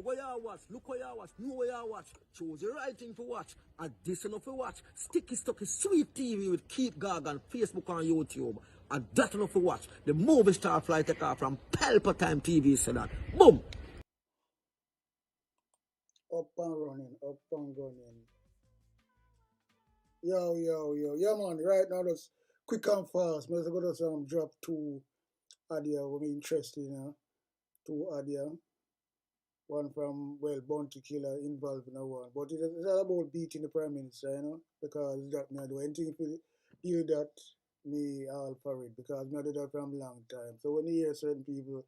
boy, what you watch? Look what you watch. Know what you watch. Choose the right thing to watch. And this enough to watch. Sticky Stucky Sweet TV with Keep Gorgan, Facebook and YouTube. And that enough to watch. The movie star fly take off from Palpatine TV said that. Boom! Up and running, up and running. Yo. Yeah, man, right now, just quick and fast. I'm going to drop two audio we're interested in. Two audio. One from, well, Bounty Killer involved in one. But it's all about beating the Prime Minister, because that me I do anything to deal with that, me all for it, because me I do that from a long time. So when you hear certain people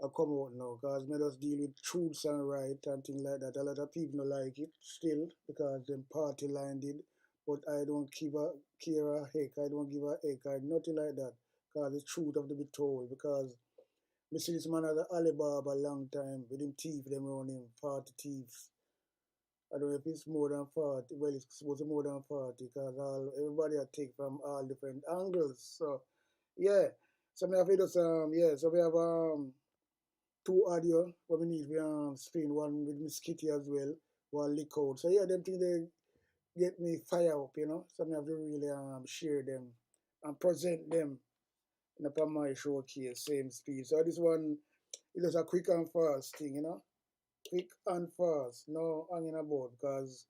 come out now, because me just deal with truths and right and things like that, a lot of people don't like it still, because them party line did. But I don't care a heck, I don't give a heck, I nothing like that, because the truth have to be told, because me see this man as an Alibaba a long time, with him thief them around him, 40 thieves. I don't know if it's more than 40, well, it's supposed to be more than 40, because everybody I take from all different angles. So, yeah. So me have just, so we have two audio, what we need, we spin one with Miss Kitty as well, one lick out. So yeah, them things they get me fire up, So me have to really share them and present them upon my showcase, same speed. So this one is just a quick and fast thing, Quick and fast, no hanging about, because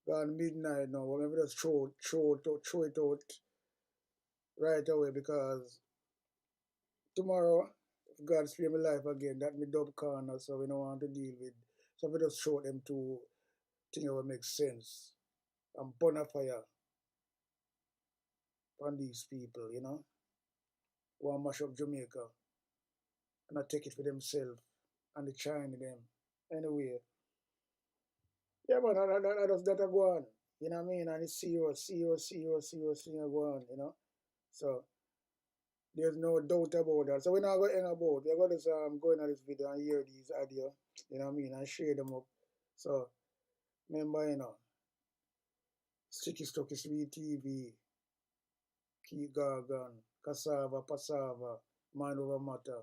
gone midnight now. We'll maybe just throw it out right away, because tomorrow, if God spare my life again, that me dub corner, so we don't want to deal with. So we just show them to things that will make sense. And burn a fire on these people, Want to mash up Jamaica. And I take it for themselves and the China them. Anyway. Yeah, man, that go on. You know what I mean? And it's serious go on, So there's no doubt about that. So we're not going to hang about. We're going to go into this video and hear these audio, you know what I mean, and share them up. So remember, Sticky Stucky Sweet TV, Keep Gorgan, Cassava, Passava, Mind Over Matter,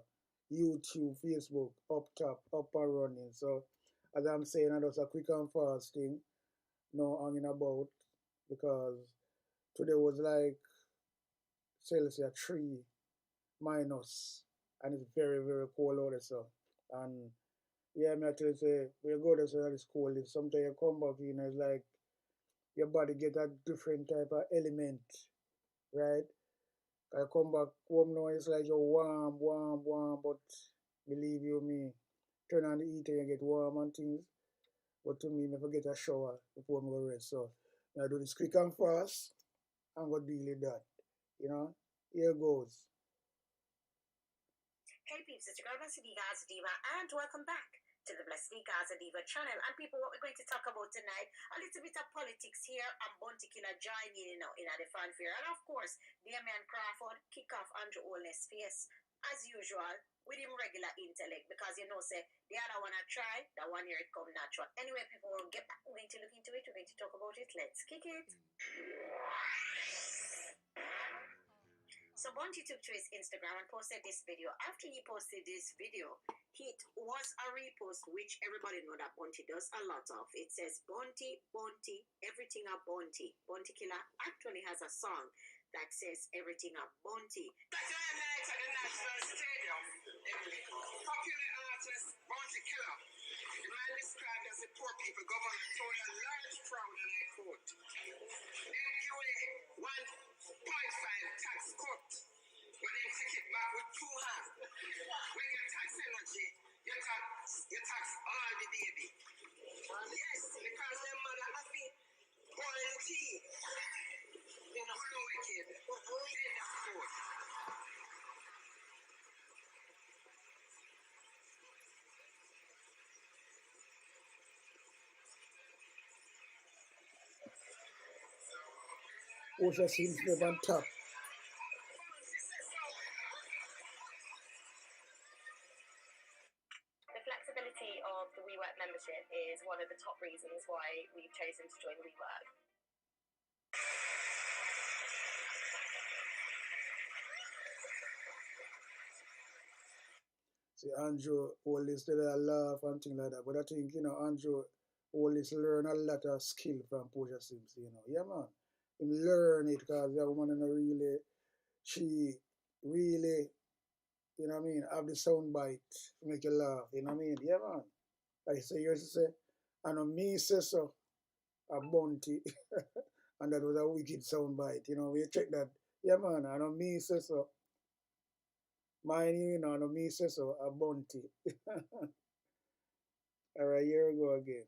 YouTube, Facebook, up top, up and running. So as I'm saying, I just a quick and fast thing, no hanging about, because today was like Celsius 3 minus, and it's very, very cold out there, so. And yeah, me actually say, when you go there, so it's cold, sometimes you come back, it's like your body get a different type of element, right? I come back home now, it's like you're warm, but believe you me, turn on the heater, you get warm and things. But to me, I forget a shower before I go rest. So I do this quick and fast, and go deal with that. Here goes. Hey peeps, it's your girl Blessed Gaza Diva, and welcome back to the Blessed Gaza Diva channel. And people, what we're going to talk about tonight, a little bit of politics here, and Bounty Killer joining in the fanfare. And of course, Damian Crawford kick off Andrew Holness' face, as usual, with him regular intellect, because say, the other one I try, that one here it come natural. Anyway, people, we'll get back, we're going to look into it, we're going to talk about it. Let's kick it. So Bounty took to his Instagram and posted this video. After he posted this video, it was a repost, which everybody know that Bounty does a lot of. It says, Bounty, everything a Bounty. Bounty Killer actually has a song that says everything a Bounty. That's the night at the National Stadium. Popular artist Bounty Killer. The man described as a poor people government told a large crowd, and I quote, them give away 1.5 tax cut, but then take it back with 2 hands. When you tax energy, you tax all the baby. Yes, because them mother happy boil the tea. You know, who wicked. End of quote. Osha seems to be on top. The flexibility of the WeWork membership is one of the top reasons why we've chosen to join WeWork. See, Andrew always did a laugh and things like that. But I think, Andrew always learn a lot of skill from Portia Sims. Yeah, man. Him learn it because that woman really, she really, what I mean, have the sound bite to make you laugh. You know what I mean? Yeah, man. Like I say, you used to say, I know me say so, a bounty. And that was a wicked sound bite. We check that. Yeah, man, I know me say so. Mine, I know me say so, a bounty. All right, here we go again.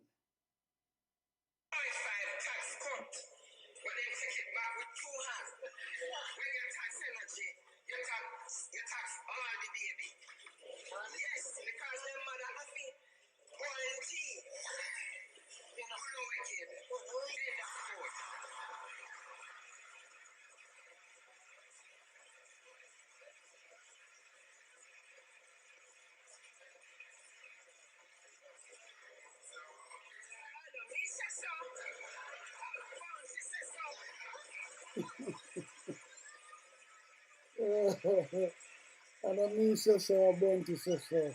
And I mean say so, a bounty say so.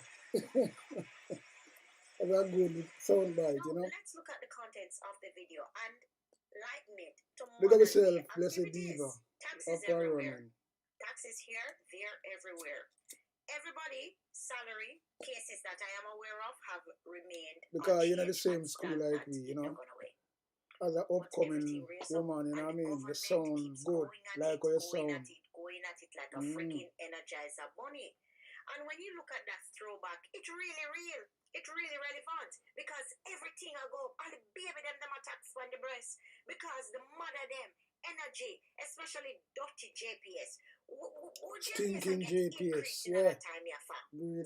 That's a good sound bite, Let's look at the contents of the video and lighten it to Look at modern yourself, day blessed diva. activities. Taxes Up and everywhere. running. Taxes here, there, everywhere. Everybody, salary cases that I am aware of have remained Because you're not the unchanged same and school like stagnant. we, They've not gone away. As an But upcoming everything raised up, woman, and the you government sound keeps good, going at like it, how you going sound. at it like a freaking Energizer bunny. And when you look at that throwback, it's really real. It's really relevant because everything I go, all the baby them attacks on the breast because the mother them energy, especially dirty JPS. Stinking JPS, yeah. Time,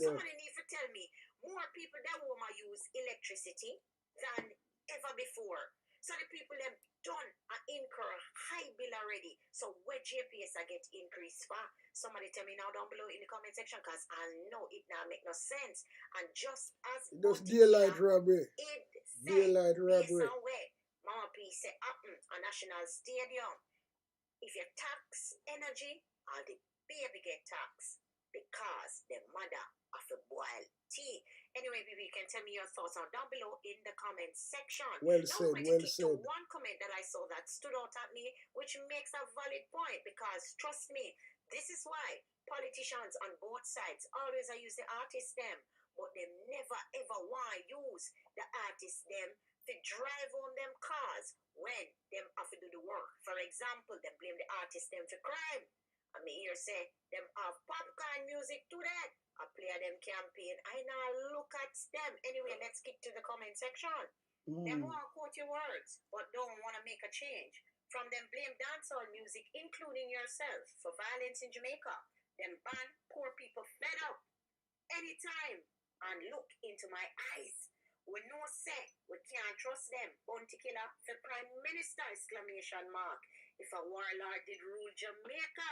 Somebody need to tell me more people that will use electricity than ever before. So the people them done and incur high bill already. So where JPS I get increased for? Somebody tell me now down below in the comment section because I know it now make no sense. And just as just daylight robbery. Daylight robbery. Mama P say a national stadium. If you tax energy, all the baby get taxed because the mother of the boiled tea. Anyway, baby, you can tell me your thoughts down below in the comment section. Well said, well said. One comment that I saw that stood out at me, which makes a valid point because trust me, this is why politicians on both sides always use the artist them, but they never ever want to use the artist them to drive on them cars when them have to do the work. For example, them blame the artist them for crime. I mean, here say them have popcorn music to that. I play them campaign. I now look at them. Anyway, let's get to the comment section. Them want to quote your words, but don't want to make a change. From them blame dancehall music, including yourself, for violence in Jamaica. Them ban poor people fed up. Anytime and look into my eyes. We know say we can't trust them. Bounty killer for Prime Minister exclamation mark. If a warlord did rule Jamaica,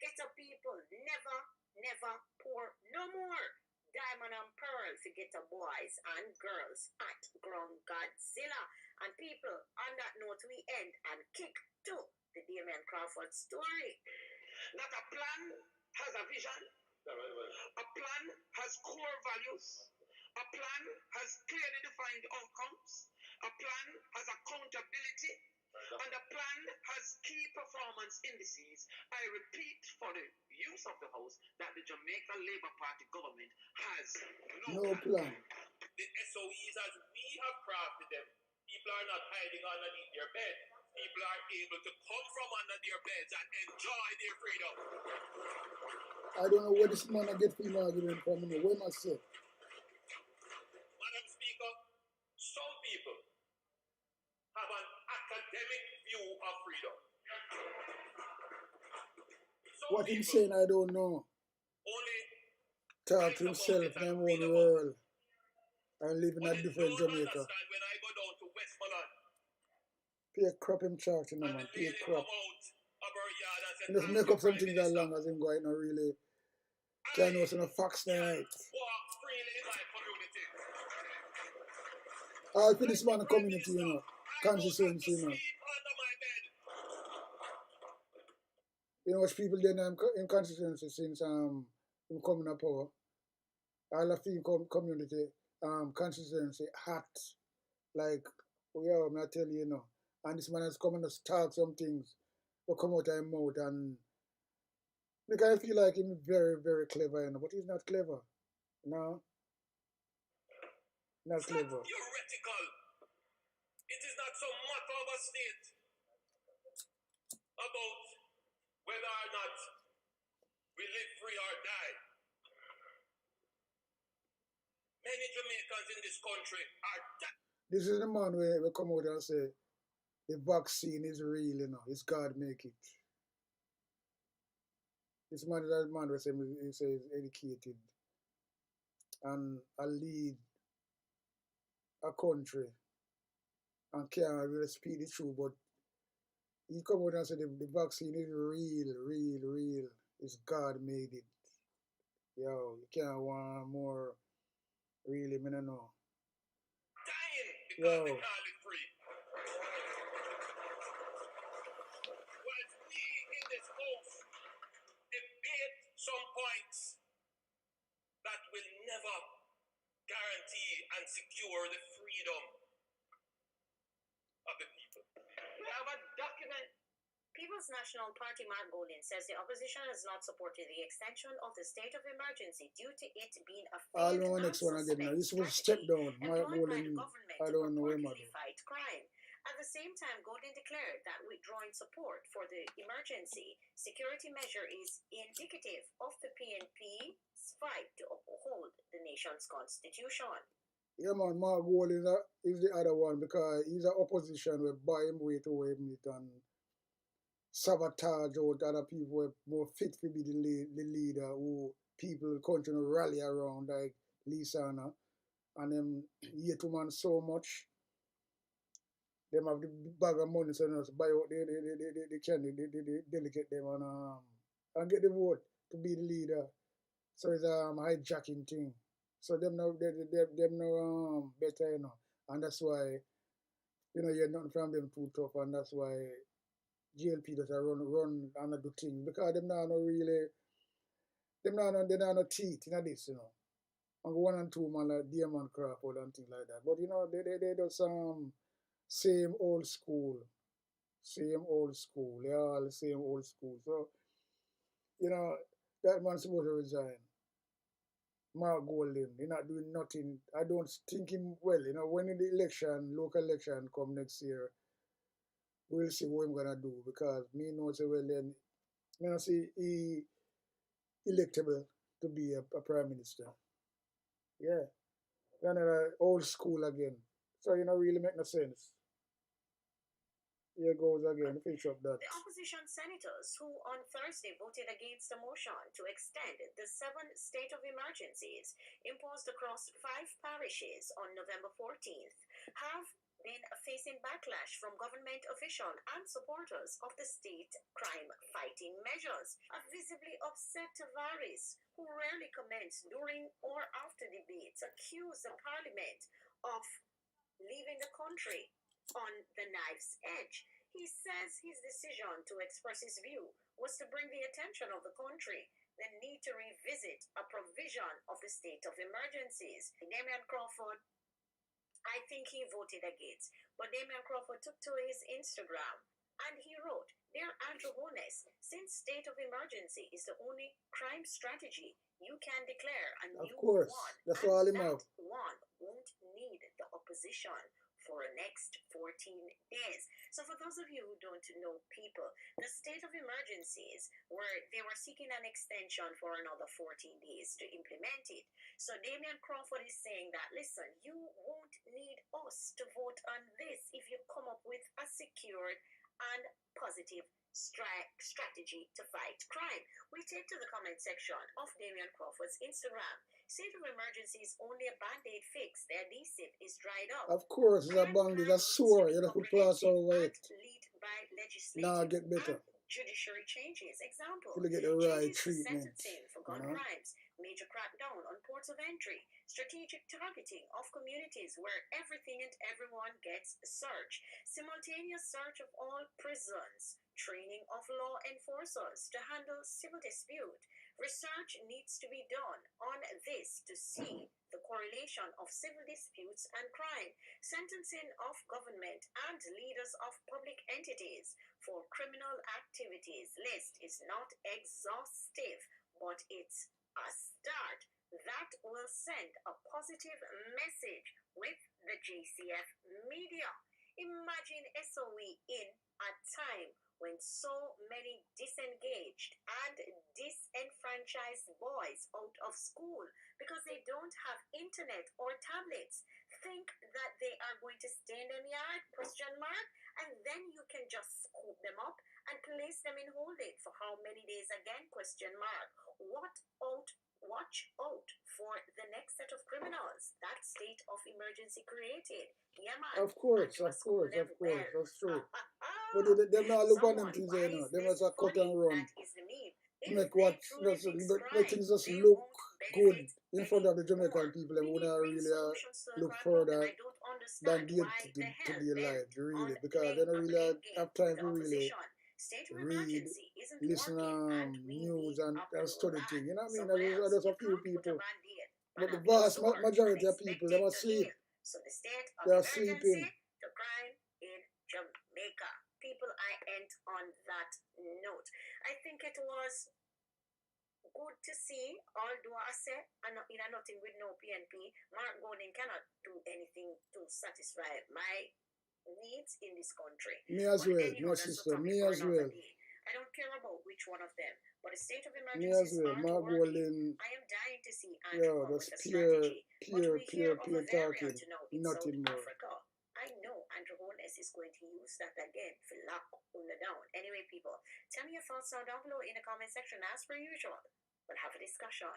get up people, never poor no more. Diamond and Pearl to get a boys and girls at Ground Godzilla. And people, on that note we end and kick to the Damien Crawford story. That a plan has a vision. A plan has core values. A plan has clearly defined outcomes. A plan has accountability. And a plan has key performance indices. I repeat for the use of the House that the Jamaica Labour Party government has no plan. The SOEs as we have crafted them, people are not hiding underneath their bed. People are able to come from under their beds and enjoy their freedom. I don't know where this man I get for him argument from. Where myself? Madam Speaker, some people have an academic view of freedom. What he's saying, I don't know. Only talk to himself in their own world and live in a different Jamaica. When I go down to Westmoreland, Pay crap him charging no man, pay crap. He just make up some things as long as him going not really can't know some facts tonight. All for this man community, consistency, You know which people then in consistency since him coming up power. all the female community constituency hot. Like, yeah, I tell you, you know. And this man has come and just talk some things to come out of his mouth and make I feel like him very, very clever, you know, but he's not clever. No, not It's not clever. theoretical. It is not some matter of a state about whether or not we live free or die. Many Jamaicans in this country are dying. This is the man where we come out and say the vaccine is real, you know, it's God make it. This man is a man who says he's educated and a lead a country and can't really speak the truth, but he come out and say the vaccine is real, real, real. It's God made it. Yo, you can't want more. Really, me no know. Dying because they Yo, call it free. Whilst we in this house debate some points that will never guarantee and secure the freedom of the people. We have a document. People's National Party Mark Gorgan says the opposition has not supported the extension of the state of emergency due to it being a I'll failed know and next one again now. suspect This was step strategy down. My employed by the golden, government I to don't know him purportedly again. fight crime. At the same time, Gorgan declared that withdrawing support for the emergency security measure is indicative of the PNP's fight to uphold the nation's constitution. Yeah, man, Mark Gold is the other one because he's an opposition with buy him way to win it and sabotage out other people who are more fit to be the leader who people continue to rally around like Lisana and them hate woman so much. Them have the bag of money so they just buy out the candidate, the delegate them and get the vote to be the leader. So it's a hijacking thing. So them no better, you know. And that's why, you know, you're nothing from them too tough and that's why GLP does run and do things because them not no really they not no teeth in this, you know. And 1 and 2 man like Diamond Crawford and things like that. But you know, they do some same old school. Same old school. They all the same old school. So, you know, that man's supposed to resign. Mark Golden, he's not doing nothing. I don't think him well. You know, when the election, local election come next year, we'll see what I'm gonna do because me know say well then me not see he electable to be a prime minister. Yeah. Another old school again. So you know really make no sense. Here goes again, finish up that. The opposition senators who on Thursday voted against a motion to extend the 7 state of emergencies imposed across 5 parishes on November 14th have been facing backlash from government officials and supporters of the state crime fighting measures. A visibly upset Tavares, who rarely comments during or after debates, accused the parliament of leaving the country on the knife's edge. He says his decision to express his view was to bring the attention of the country the need to revisit a provision of the state of emergencies. Damian Crawford, I think he voted against, but Damian Crawford took to his Instagram and he wrote, "Dear Andrew Holness, since state of emergency is the only crime strategy you can declare a new course, one, that's and all him that have. one won't need the opposition for the next 14 days." So for those of you who don't know, people, the state of emergencies they were seeking an extension for another 14 days to implement it. So Damian Crawford is saying that, listen, you won't need us to vote on this if you come up with a secured and positive strategy to fight crime. We take to the comment section of Damian Crawford's Instagram. State of emergency is only a band-aid fix. The adhesive is dried up. Of course, it's a bandit, a sore, you have to put plaster over it. Lead by legislative Now get better. and judiciary changes. Example, You get the right changes to treatment. sentencing for gun crimes, major crackdown on ports of entry, strategic targeting of communities where everything and everyone gets searched, simultaneous search of all prisons, training of law enforcers to handle civil dispute, Research needs to be done on this to see the correlation of civil disputes and crime, sentencing of government and leaders of public entities for criminal activities. List is not exhaustive, but it's a start that will send a positive message with the JCF media. Imagine SOE in a time when so many disengaged and disenfranchised boys out of school because they don't have internet or tablets think that they are going to stay in the yard, question mark, and then you can just scoop them up and place them in holding for how many days again, question mark. Watch out for the next set of criminals that state of emergency created. Yeah, man. Of course, that's true. But them not look on them things, you know. Them as a cut and run. Make things just look good in front of the Jamaican people, and we don't really look further than get to their lives, really, because they don't really have time to really read, listen news and study things. You know what I mean? There's a few people, but the vast majority of people, they are asleep. They are sleeping. To crime in Jamaica. People, I end on that note. I think it was good to see, although I say, in a nothing with no PNP, Mark Gorgan cannot do anything to satisfy my needs in this country. Me as well, my sister, me as well. I don't care about which one of them, but a state of emergency is Mark Gorgan, I am dying to see yeah, that's pure talking, nothing more. Africa. I know Andrew Holness is going to use that again for lock Una down. Anyway, people, tell me your thoughts down below in the comment section as per usual. We'll have a discussion.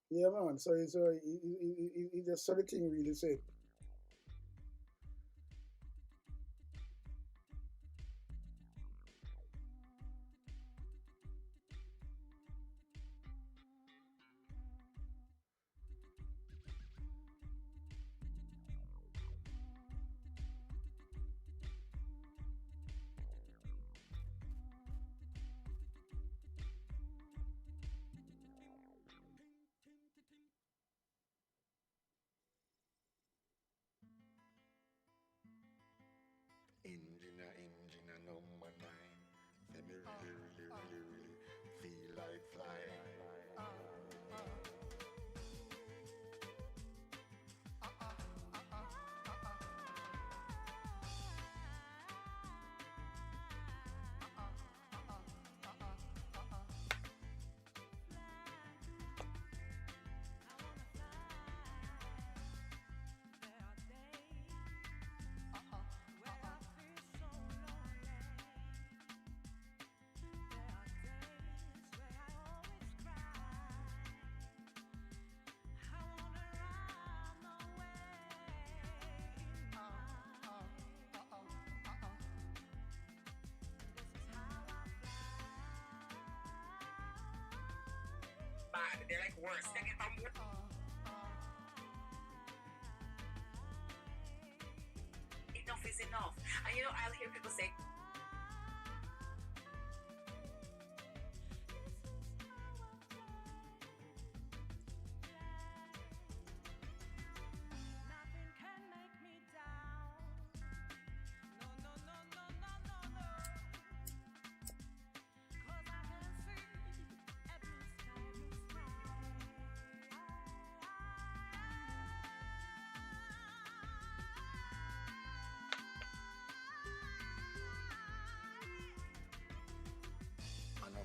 Yeah, man. So it's just sort of thing really said. Engine number 9. Let me really feel like flying. Bad. They're like worse. Enough is enough. And you know, I'll hear people say,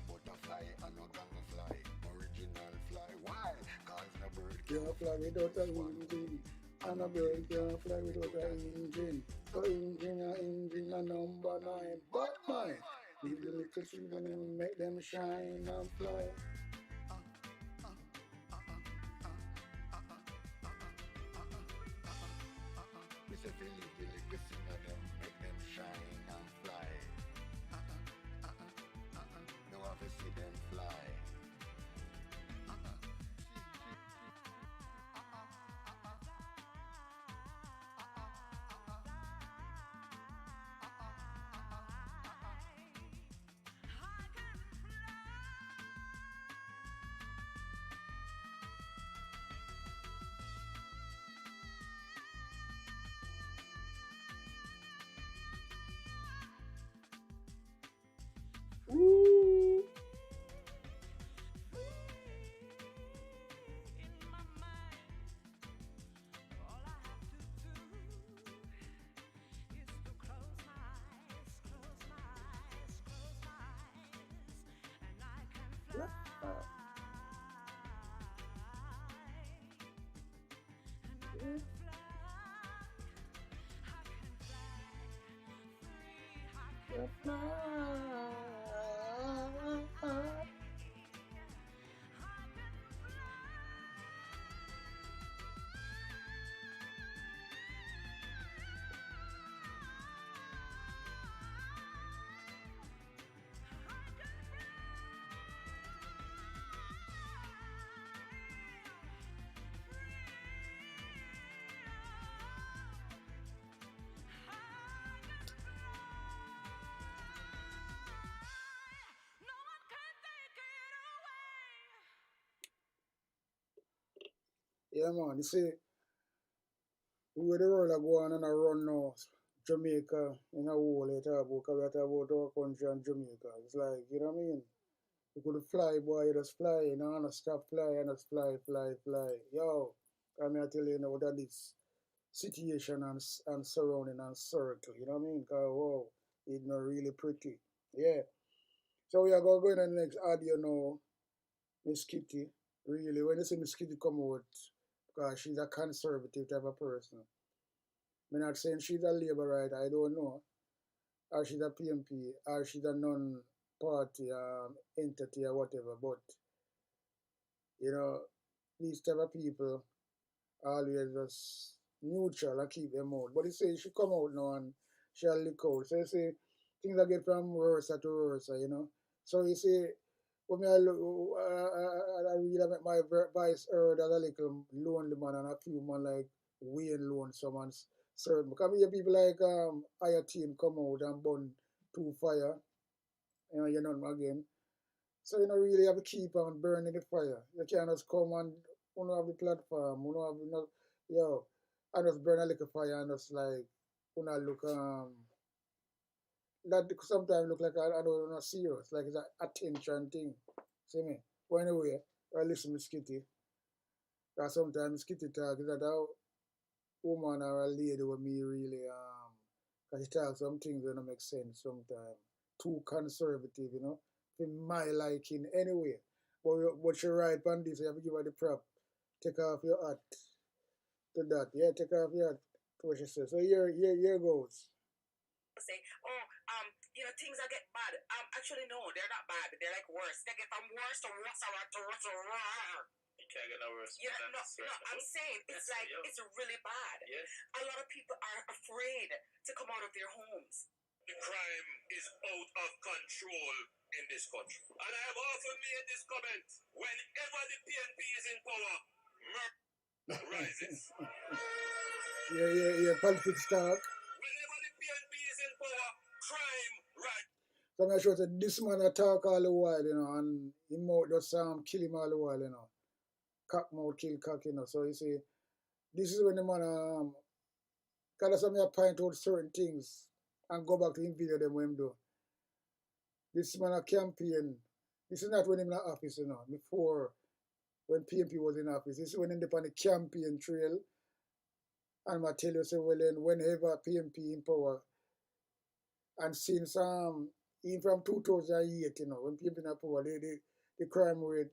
Butterfly, and no gonna fly. Original fly. Why? Cause no bird Can't fly without an engine. And a bird can't fly without an engine. So engine a number 9. But mine, leave the little children and make them shine and fly. We say Philly, listen to them, make them shine and fly. No have to see them fly. Yeah, man. You see, where the world are going on a run now, Jamaica in a whole, they talk about, 'cause we talk about our country and Jamaica. It's like, you know what I mean? You could fly, boy, you just fly, you know, and stop fly, and just fly, fly, fly. Yo, I mean, I tell you now that this situation and surrounding and circle, you know what I mean? Because, wow, it's not really pretty. Yeah. So we are going to go in the next audio now, Miss Kitty. Really, when you see Miss Kitty come out, because she's a conservative type of person. I'm not saying she's a labor right, I don't know. Or she's a PMP, or she's a non-party entity or whatever. But, you know, these type of people always just neutral and keep them out. But you say she come out now and she'll lick out. So you see, things are get from worse to worse, you know. So you see, when I look, I really make my voice heard as a little lonely man and a few man like Wayne Lonesome and certain. Because I hear people like Higher Team come out and burn two fire, you know again. So you know really have to keep on burning the fire. You can't just come and you know have the platform, you know have you know, yo, and just burn a little fire and just like you know look that sometimes look like I don't know serious, like it's an attention thing. See me? But anyway, I listen to Skitty. Because sometimes Skitty talk is that a woman or a lady with me really because she talks some things that don't make sense sometimes. Too conservative, you know. In my liking anyway. But she right on this, you have to give her the prop. Take off your hat to that. Yeah, take off your hat to what she says. So here goes. Say, oh, you know, things that get bad. Actually, no, they're not bad. They're like worse. They get from worse to worse to worse to worse. You can't get no worse. Yeah, no, I'm saying it's like it's really bad. Yes. A lot of people are afraid to come out of their homes. The crime is out of control in this country. And I have often made this comment. Whenever the PNP is in power, murder rises. Yeah, politics talk. Whenever the PNP is in power, crime rises. So I'm sure that this man I talk all the while, you know, and he mouth just kill him all the while, you know. Cock mouth kill cock, you know. So you see, this is when the man kind of some point out certain things and go back to him video them when him do. This man a campaign. This is not when him in the office, you know, before when PMP was in office. This is when him on the campaign trail. And I tell you, say, well, then whenever PMP in power, and since even from 2008, you know, when PMP in power, the crime rate,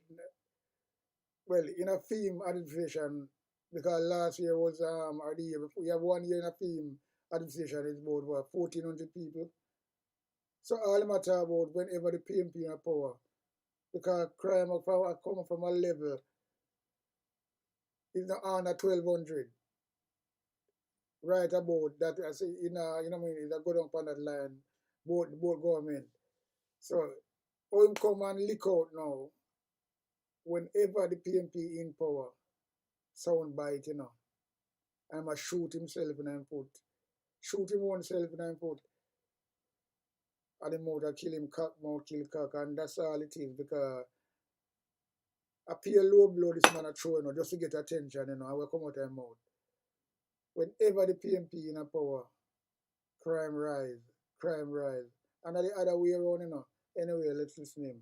well, in a film administration, because last year was or the year before, we have 1 year in a film administration is about what 1,400 people. So all the matter about whenever the PMP in power, because crime are coming from a level is not on 1,200. Right about that, I say, you know what I mean, it's a go down on that line, both government. So, how him come and lick out now, whenever the PMP in power, sound bite, you know, and I'm going to shoot himself in the foot. Shoot him oneself in the foot. And the mouth kill him, cock, mouth kill cock, and that's all it is, because I pay a low blow this man a throw, you know, just to get attention, you know, and we come out of his mouth. Whenever the PMP in a power, crime rise. And the other way around, you know. Anyway, let's listen to him.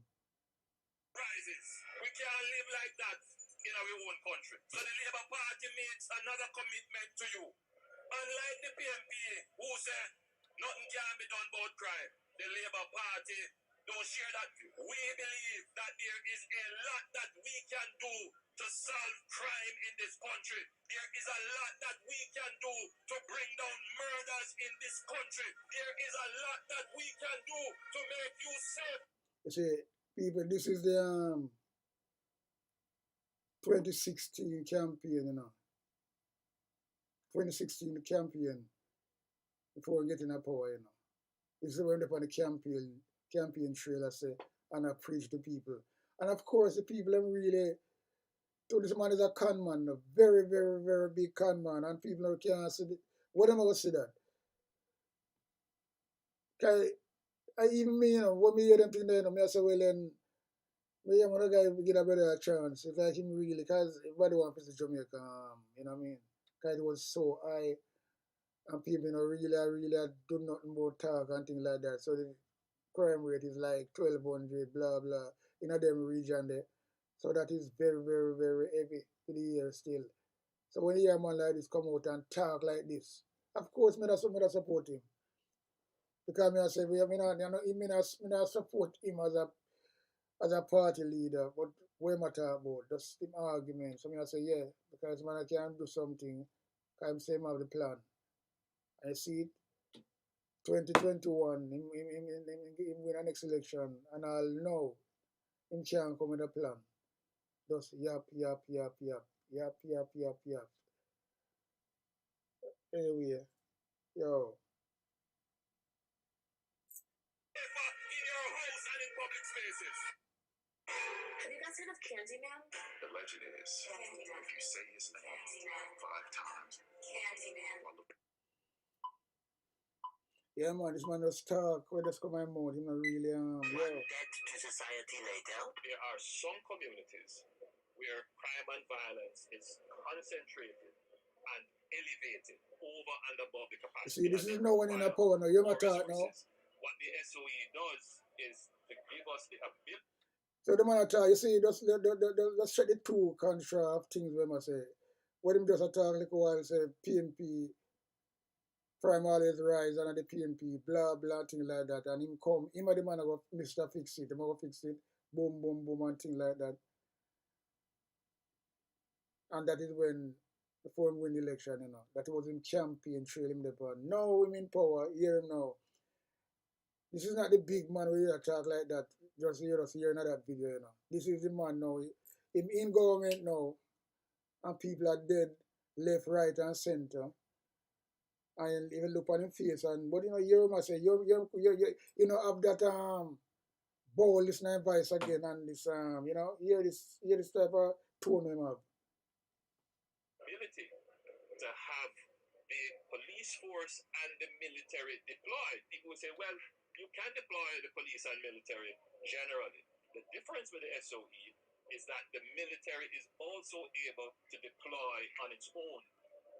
Rises. We can't live like that in our own country. So the Labour Party makes another commitment to you. Unlike the PMP, who said nothing can be done about crime, the Labour Party don't share that. We believe that there is a lot that we can do to solve crime in this country. There is a lot that we can do to bring down murders in this country. There is a lot that we can do to make you safe. You see, people, this is the 2016 campaign, you know. 2016 campaign before getting a power, you know. This is when they on the campaign trail, I say, and I preach to people. And of course, the people them really told this man is a con man, a very, very, very big con man, and people can't see it. What am I going to say that? I even me, you know, when me hear them thing there, you know, me I say, well, then, me and one guy give a better chance. It's like him really, because everybody wants to Jamaica, you know what I mean? Because it was so high, and people, you know, really do nothing but talk and things like that. So the crime rate is like 1,200, blah, blah, in a them region there. So that is very, very, very heavy for the year still. So when you hear a man like this come out and talk like this, of course, me that support him. Because me I say, me not support him as a party leader, but what am I talk about? Just him argument. So I say, yeah, because man I can do something, because I'm saying I have the plan. I see it, 2021, him win the next election, and I'll know him can't come with a plan. Just yap. Anyway, yo. In your house and in public spaces. Have you guys heard of Candyman? The legend is, if you say his name 5 times, Yeah, man, this man just talk. Where just come my mouth, him not really, Debt to society later. There are some communities where crime and violence is concentrated and elevated over and above the You capacity. see, this is no one in a power now. You're not talk now. What the SOE does is to give us the ability. So the man talk, you see, just set the two contrast things when I say. What him just talk like a while say PMP crime always rise under the PMP, blah blah thing like that. And him come, him and the man go Mr. Fix It, him go fix it, boom, and thing like that. And that is when before him win the election, you know. That was him campaign trail him the pan. Now him in power, hear him now. This is not the big man where you talk like that. Just hear another video, you know. This is the man now. Him in government now, and people are dead, left, right, and center. And even look on him face, and but you know, hear him say, you know, have that bold listening voice again, and this you know, hear this type of tone him have. Ability to have the police force and the military deployed. People will say, well, you can deploy the police and military generally. The difference with the SOE is that the military is also able to deploy on its own.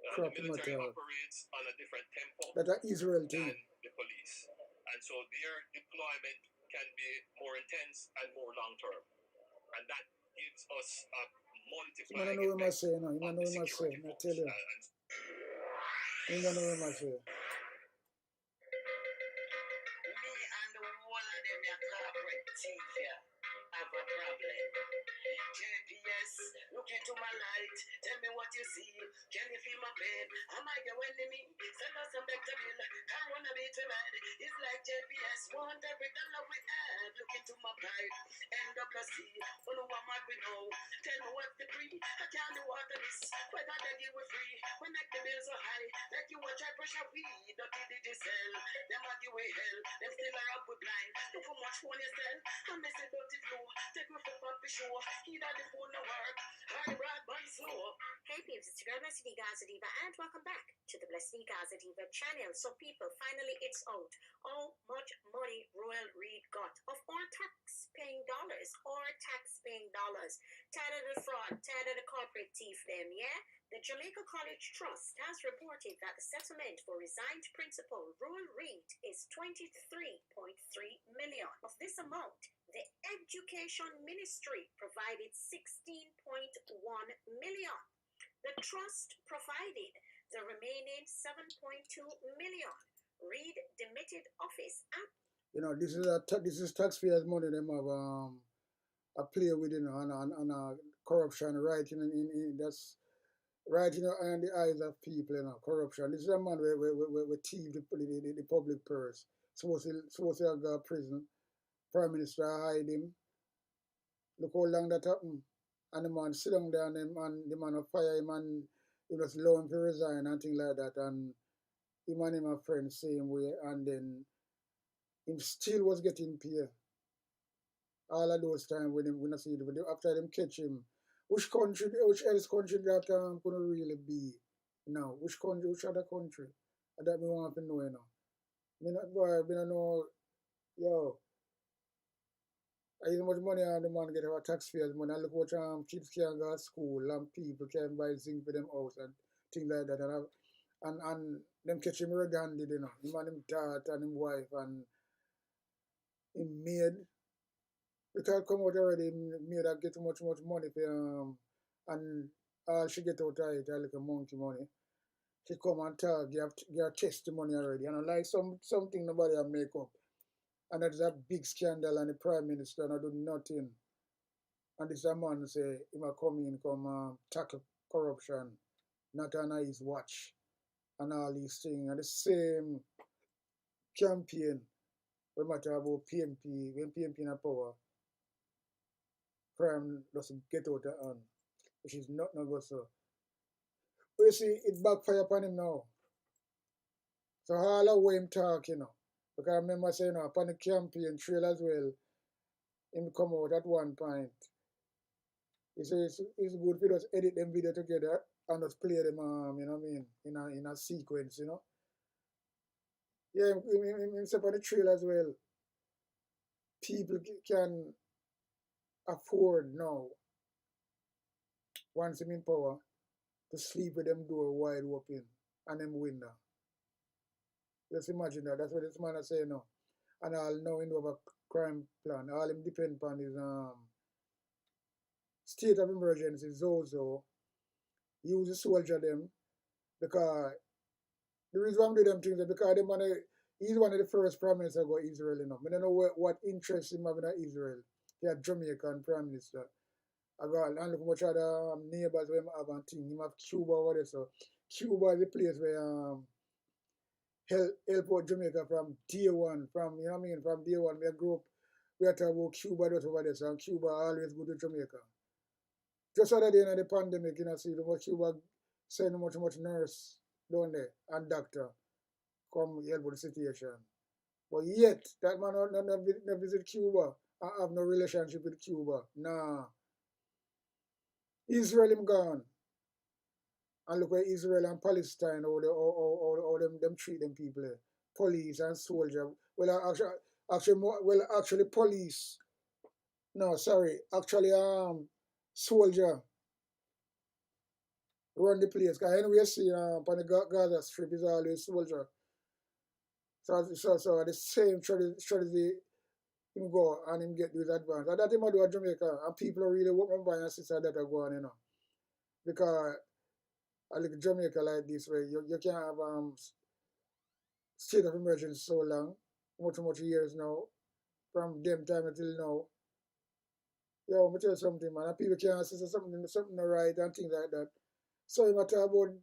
The military operates on a different tempo than Israel than the police. And so their deployment can be more intense and more long term. And that gives us a multiplying effect. You know what I say, I tell you. You know what I say. Have a problem. JPS, look into my light. Tell me what you see. Can you feel my pain? Am I your enemy? Send us some better bill. Can't wanna be too mad. It's like JPS. Want every dollar we have. Look into my pipe. NWC. Oh no, I'm mad we know. Tell me what's the free. I can't do water this. Whether they give it free. We make the bills so high. Like you watch high pressure weed. Dirty digital. Them are give way hell. Them still are up with blind. Look how much phone you sell. I miss a dirty flow. Take me for puppy show. Either the phone no work. High broadband slow. Hey peeps, it's your girl Blessed Gaza Diva and welcome back to the Blessed Gaza Diva channel. So people, finally it's out. How much money Royal Reed got of our tax-paying dollars. Tired of the fraud, tired of the corporate thief them, yeah? The Jamaica College Trust has reported that the settlement for resigned principal Royal Reed is 23.3 million. Of this amount, the Education Ministry provided 16.1 million. The trust provided the remaining 7.2 million. Reed demitted office. You know, this is taxpayers' money. Them have a play with, you know, and corruption right in that's right, you know, in the eyes of people, you know, corruption. This is a man we thief the public purse. Supposed to go to prison. Prime Minister hide him. Look how long that happened. And the man sit down there and the man will fire him and he was allow him to resign and things like that. And him and him a friend same way. And then him still was getting paid. All of those times when I see it, after them catch him, which else country that gonna really be now? Which country, which other country? That me want to know, you know. Me not boy, me not know, yo, I use much money on the man get our taxpayers money. I look what kids can go to school and people can buy things for them house and things like that. And them catch him red-handed, you know. Him and him daughter and him wife and him maid. Because come out already, him maid that get much money for and all she get out of it, like a monkey money. She come and talk, give her testimony already. And I like something nobody have make up. And that's a big scandal and the Prime Minister and I do nothing. And this a man say he might come in, tackle corruption, not on his watch, and all these things. And the same campaign, we matter about PMP, when PMP in power, crime doesn't get out of hand, which is not no good so. But you see, it backfire upon him now. So all the way him talk, you know. Because I remember saying, you know, upon the campaign trail as well, him come out at one point. He says it's good if you just edit them video together and just play them, you know what I mean, in a sequence, you know. Yeah, him step on the trail as well. People can afford now, once him in power, to sleep with them door wide open and them window. Just imagine that. That's what this man is saying now. And all now in have a crime plan. All him depend upon his state of emergency is also use the soldier them because the reason why I'm doing them things is because he's one of the first prime minister go Israel, you know. I don't know what interest him having in Israel. He had Jamaican prime minister. I got and look much other neighbors where have and thing. Him have Cuba over there. So Cuba is the place where help out Jamaica from day one. From you know what I mean, from day one. We grew up, we are talking about Cuba that's over there. So and Cuba always go to Jamaica. Just other day in the pandemic, you know, see the much Cuba send much nurse down there and doctor come help with the situation. But yet, that man not visit Cuba. I have no relationship with Cuba. Nah. Israel him gone. And look where Israel and Palestine, how them treat them people there. Police and soldier. Well, actually police. No, sorry. Actually, soldier run the place. Because anyway, you see, on the Gaza Strip is always soldier. So the same strategy him go and him get those advance. And that him do at Jamaica. And people are really working by and sister that are going, you know. Because I look at Jamaica like this way, you can't have state of emergency so long, much years now, from them time until now. Yo, I'm tell you something, man. And people can't say something right and things like that. So you matter about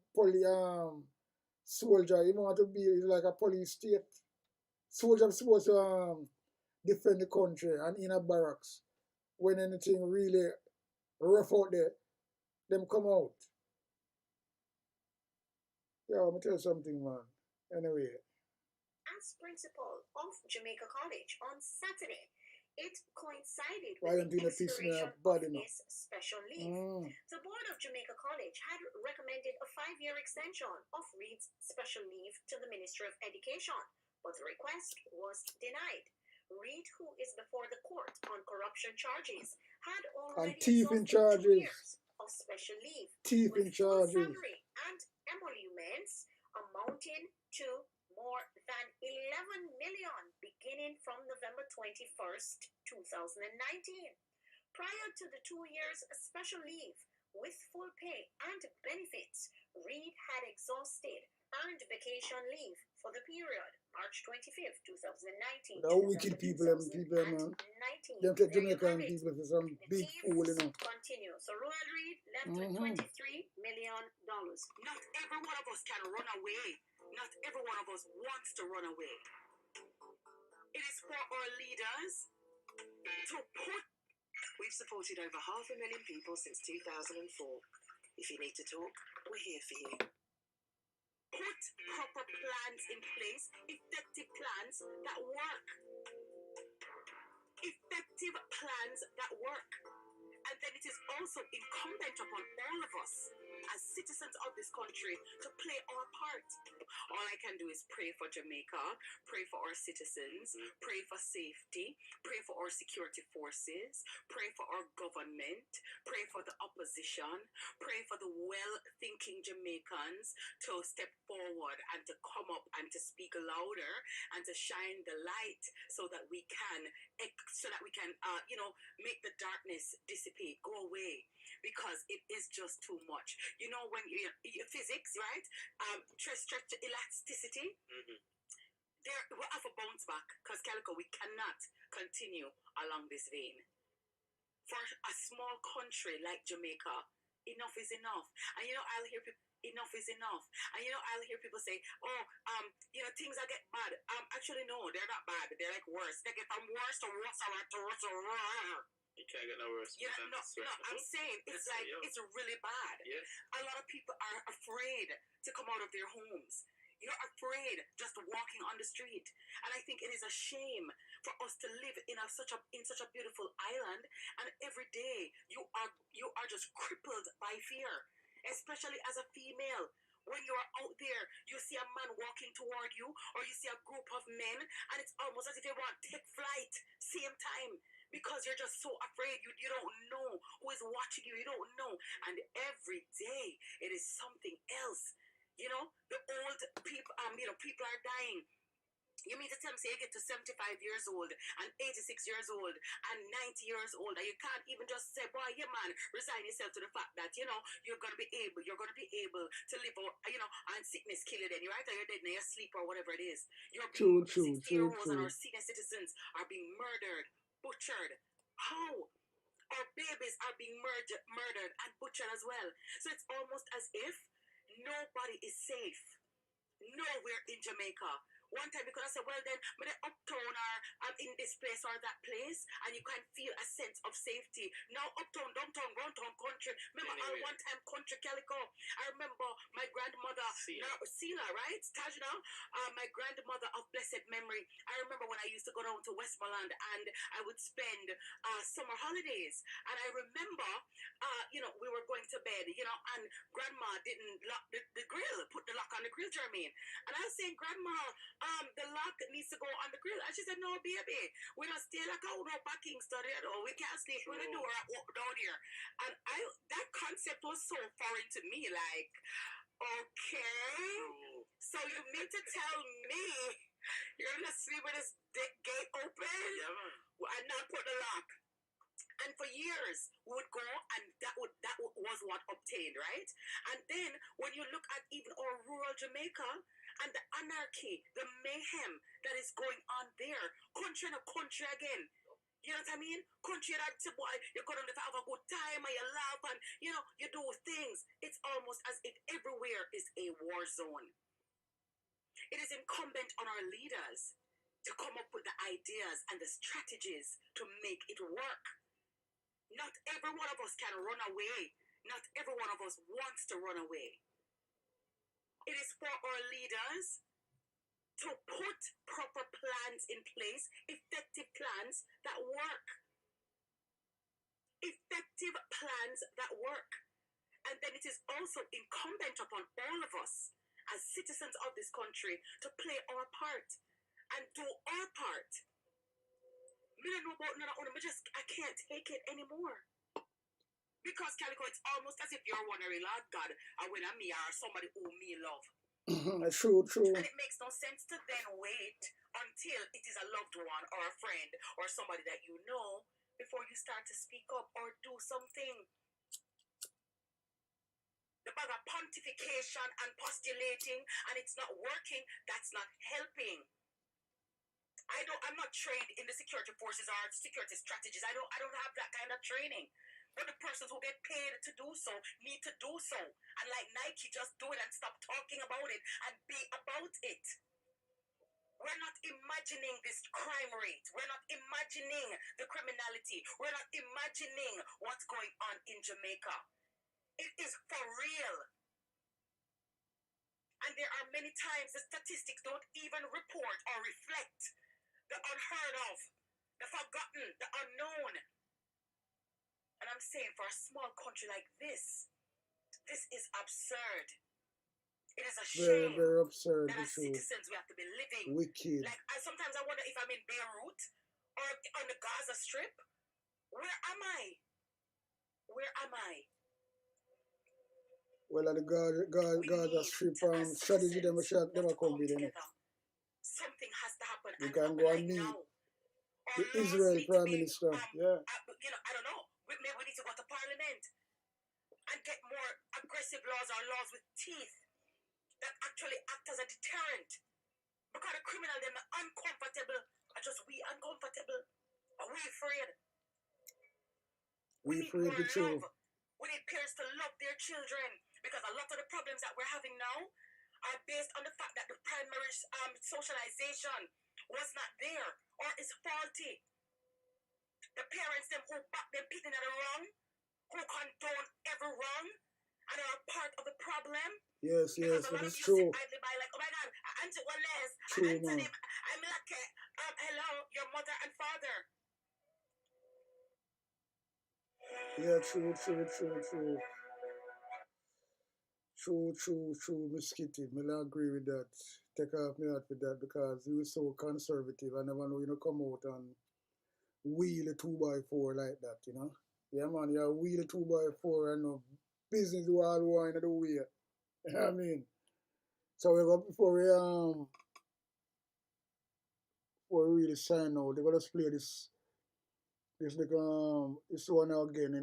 soldier, you want to be like a police state. Soldier supposed to defend the country and in a barracks. When anything really rough out there, them come out. Yeah, I'm tell you something, man. Anyway. As principal of Jamaica College on Saturday, it coincided Why with don't the you teach me expiration about of it now? his special leave. The board of Jamaica College had recommended a 5-year extension of Reed's special leave to the Ministry of Education, but the request was denied. Reed, who is before the court on corruption charges, had already thieving exhausted 2 charges. years of special leave Thieving with full charges. salary and emoluments amounting to more than 11 million beginning from November 21st, 2019. Prior to the 2 years special leave with full pay and benefits, Reed had exhausted earned vacation leave for the period March 25th, 2019 The to wicked November people, them people, man. 2019. Them take There you Jamaican have it. people for some The big thieves fool, you know. continue. So Royal Reed left with $23 million. Not every one of us can run away. Not every one of us wants to run away. It is for our leaders to put. We've supported over 500,000 people since 2004. If you need to talk, we're here for you. Put proper plans in place, effective plans that work. Effective plans that work. And then it is also incumbent upon all of us as citizens of this country to play our part. All I can do is pray for Jamaica, pray for our citizens, pray for safety, pray for our security forces, pray for our government, pray for the opposition, pray for the well-thinking Jamaicans to step forward and to come up and to speak louder and to shine the light so that we can make the darkness dissipate, go away, because it is just too much. You know, when you physics, right? Stretch elasticity. There we have a bounce back because Calico, we cannot continue along this vein. For a small country like Jamaica, enough is enough. And I'll hear people. Enough is enough. And I'll hear people say, things are get bad. Actually, no, they're not bad. They're like worse. They get from worse to worse to worse to worse. You can't get no worse. Yeah, no, I'm saying it's it's really bad. Yes. A lot of people are afraid to come out of their homes. You're afraid just walking on the street. And I think it is a shame for us to live in such a beautiful island, and every day you are just crippled by fear. Especially as a female, when you're out there, you see a man walking toward you, or you see a group of men, and it's almost as if they want to take flight same time, because you're just so afraid. You don't know who is watching you. You don't know, and every day it is something else. The old people, people are dying. You mean to tell me, say you get to 75 years old and 86 years old and 90 years old, and you can't even just say, boy, yeah, man, resign yourself to the fact that, you're going to be able to live out, and sickness kill you then, right? Or you're dead in your sleep or whatever it is. You're being 60-year-olds and our senior citizens are being murdered, butchered. How? Our babies are being murdered and butchered as well. So it's almost as if nobody is safe. Nowhere in Jamaica. One time you could have said, well then, I'm uptown or I'm in this place or that place, and you can feel a sense of safety. Now uptown, downtown, downtown country. Remember our one-time country Calico? I remember my grandmother, Sila, right? Tajna, my grandmother of blessed memory. I remember when I used to go down to Westmoreland and I would spend summer holidays. And I remember, we were going to bed, and grandma didn't lock the grill, put the lock on the grill, Jermaine. And I was saying, grandma, the lock needs to go on the grill. And she said, no, baby, we don't stay like no backing study at all. We can't sleep with the door down here. And that concept was so foreign to me, like, okay, so you mean to tell me you're gonna sleep with this gate open and not put the lock? And for years, we would go, and that was what obtained, right? And then when you look at even our rural Jamaica and the anarchy, the mayhem that is going on there, country and a country again. You know what I mean? Country that, boy, you go down there to have a good time and you laugh and, you do things. It's almost as if everywhere is a war zone. It is incumbent on our leaders to come up with the ideas and the strategies to make it work. Not every one of us can run away. Not every one of us wants to run away. It is for our leaders to put proper plans in place, effective plans that work. Effective plans that work. And then it is also incumbent upon all of us as citizens of this country to play our part and do our part. I don't know about none of I can't take it anymore. Because, Calico, it's almost as if you're wondering, Lord God, when I'm me or somebody who me love. True. And it makes no sense to then wait until it is a loved one or a friend or somebody that you know before you start to speak up or do something. the bag of pontification and postulating, and it's not working, that's not helping. I'm not trained in the security forces or security strategies. I don't have that kind of training. But the persons who get paid to do so need to do so. And like Nike, just do it and stop talking about it and be about it. We're not imagining this crime rate. We're not imagining the criminality. We're not imagining what's going on in Jamaica. It is for real. And there are many times the statistics don't even report or reflect the unheard of, the forgotten, the unknown. And I'm saying for a small country like this is absurd. It is a shame. Very, very absurd. That as citizens we have to be living. Wicked. Like sometimes I wonder if I'm in Beirut or on the Gaza Strip. Where am I? Where am I? Well, at the Gaza Strip, strategy them a shot, them a come with them. Something has to happen. You can go and meet the Israel Prime Minister. Yeah. I don't know. Maybe we need to go to Parliament and get more aggressive laws or laws with teeth that actually act as a deterrent. Because the criminal, them are uncomfortable. Are just we uncomfortable? Are we afraid? We afraid to too. We need parents to love their children. Because a lot of the problems that we're having now are based on the fact that the primary socialization was not there or is faulty. The parents, them who back them picking at the wrong, who condone every wrong, and are a part of the problem. Yes, because that is true. Idly by like, oh my God, Auntie Wallace, True, man. I'm lucky. Hello, your mother and father. Yeah, true. True, Miss Kitty. I agree with that. Take off me out with that because you was so conservative. I never know come out and wheel a 2x4 like that, Yeah, man, you wheel a 2x4 and no business do all one in the way. You know what I mean? So before we really sign out, they're gonna play this this one again,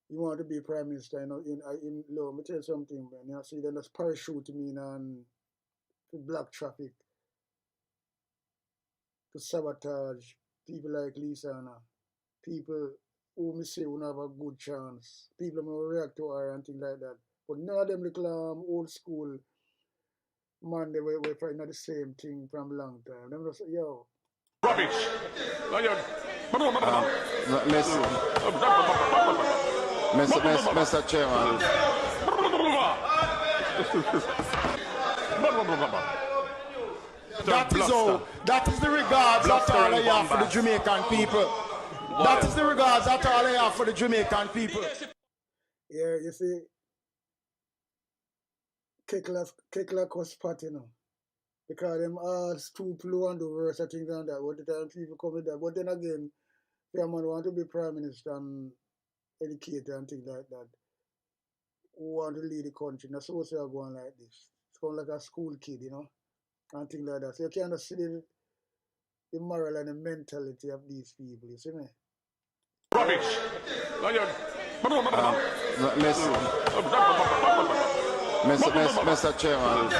You want to be prime minister, let me tell you something, man. See, then there's parachuting and black traffic to sabotage people like Lisa and people who me say will have a good chance. People will react to her and things like that. But none of them little old school man, they were fighting the same thing from a long time. Them just say, yo. Rubbish! Mr. Chairman. That is the regards that all I have for the Jamaican people. That is the regards that all I have for the Jamaican people. Yeah, you see, Kekla cost part, because them all stupid and the worst of things and that. What the time people come with that. But then again, if a man want to be prime minister and educator and things like that, who want to lead the country, not supposed to have one like this. It's kind of like a school kid, and things like that. So you can't see the moral and the mentality of these people, you see me? Rubbish! Mr. Chairman.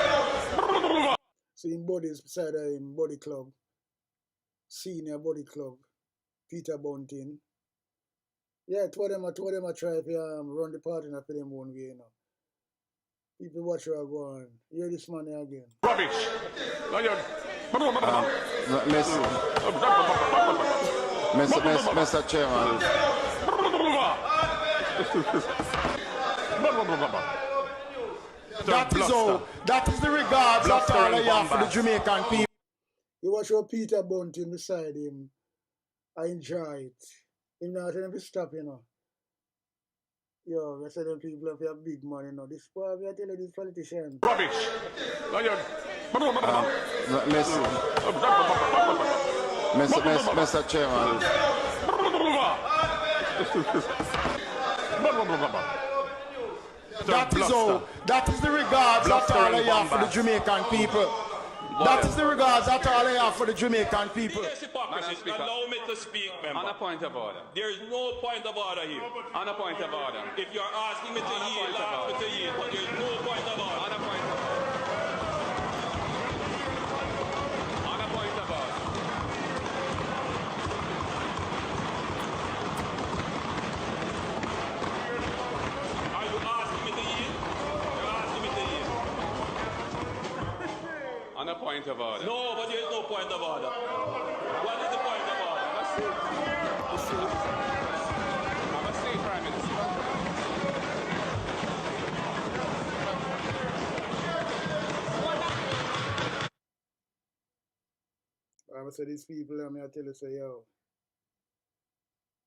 So in bodies beside him, body club, senior body club, Peter Bunting. Yeah, two of them are try to run the party and for them one way, People watch her go on. Hear this man again. Rubbish! Mr. Chairman. That is the regards that all I have for the Jamaican people. You watch your Peter Bunting beside him. I enjoy it. Him not telling him to stop, Yo, I say them people have your big money, This poor, I tell you, these politicians. Rubbish! Mr. Chairman. That is the regards that all I have for the Jamaican people. That is the regards that all I have for the Jamaican people. This hypocrisy. Allow me to speak, member. On a point of order. There is no point of order here. On a point of order. If you're asking me to yield, ask me to yield, but there's no point of order. On a point of order. On a point of order. Are you asking me to yield? You're asking me to yield. On a point of order. No, but there's no point of order. What is the point of order? Have a seat, Prime Minister. I would say these people, I mean, I tell you, say, yo,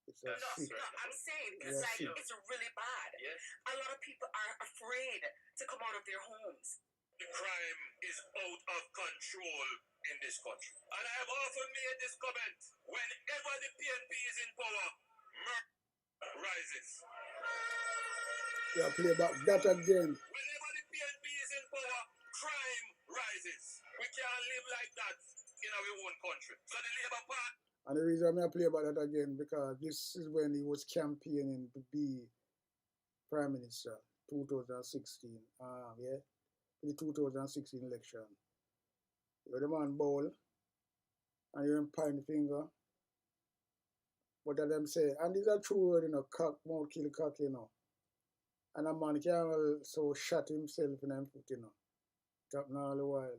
it's a No, sick. I'm saying it's Yeah, like sick. it's really bad. Yes. A lot of people are afraid to come out of their homes. The crime is out of control in this country. And I have often made this comment. Whenever the PNP is in power, murder rises. Yeah, play back that again. Whenever the PNP is in power, crime rises. We can't live like that in our own country. So the Labour Party... And the reason I play about that again, because this is when he was campaigning to be Prime Minister, 2016. Yeah, the 2016 election. You're the man bowl, and you're in pine finger. But that them say, and these are true word, you know, cock, mouth kill cock, you know. And a man can also shot himself in the foot, you know. Tapping all the while.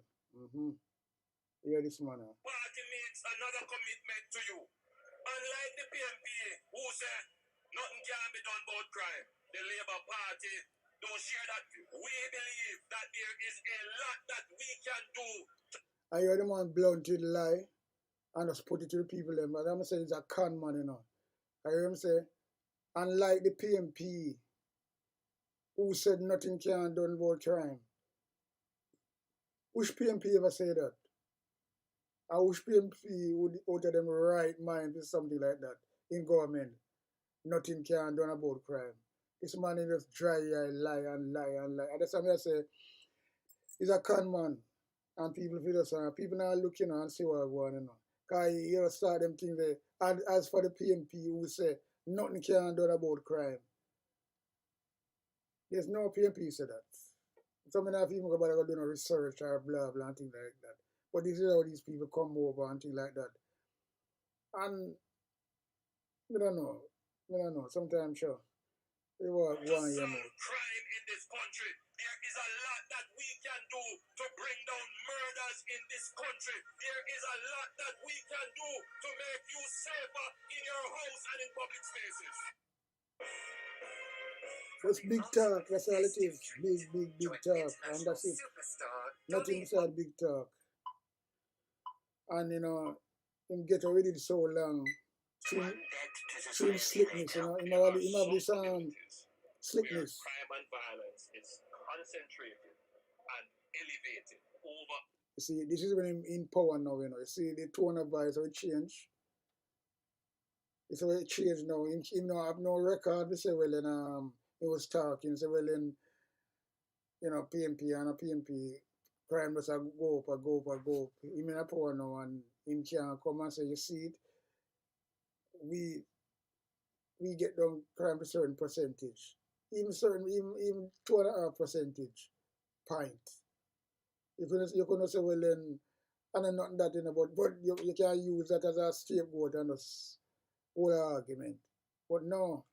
Hear this man now. Party makes another commitment to you. Unlike the PNP, who say nothing can be done about crime, the Labour Party don't share that view. We believe that there is a lot that we can do. I hear the man blunt to the lie and just put it to the people them. But I'm saying it's a con man, you know. I hear him say, unlike the PNP, who said nothing can be done about crime. Which PNP ever say that? I wish PNP would out of them right mind for something like that in government. Nothing can be done about crime. This man is just dry lie and lie and lie. And that's what I say, he's a con man. And people feel the same. People now look, you know, and see what going on, you know. Because you start them things there. And as for the PNP who say nothing can be done about crime. There's no PNP say that. Some of people go about doing research or blah blah and things like that. But this is how these people come over and things like that. And I don't know. Sometimes sure. They want To one year solve more. crime in this country, there is a lot that we can do to bring down murders in this country. There is a lot that we can do to make you safer in your house and in public spaces. Just big talk, that's all it is. Big talk. And that's it. Nothing beside big talk. And you know, him get already so long. Through slickness, you know, him have this slickness. Where crime and violence is concentrated and elevated over. You see, this is when him in power now, you know. You see the tone of voice will change. It's a way change now. Him now have no record. We say, well, then he was talking, say, well, then, you know, PNP and a PNP crime must go up. Him in a power now and him can come and say, you see it, we get down crime to a certain percentage. Even 2.5 percentage point. You couldn't say, well then, and then nothing that in about, but you can use that as a scapegoat and just whole argument. But no,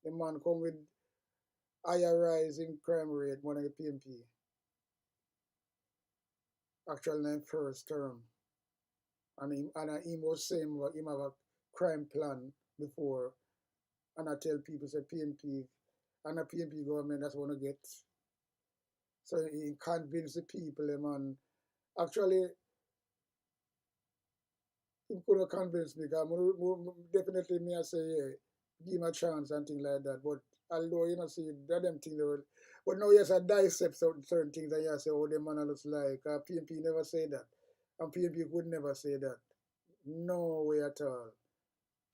the man come with higher rise in crime rate more than the PNP. Actually, in first term. And he was saying him have a crime plan before. And I tell people, say PNP, and a PNP government, that's what I get. So he convinced the people, man. Actually, he could have convinced me, because definitely me I say, yeah, give him a chance and things like that. But although, you know, see, that them things, but now, yes, I dissect certain things, and you say, oh, the man looks like, PNP never say that. And PNP could never say that. No way at all.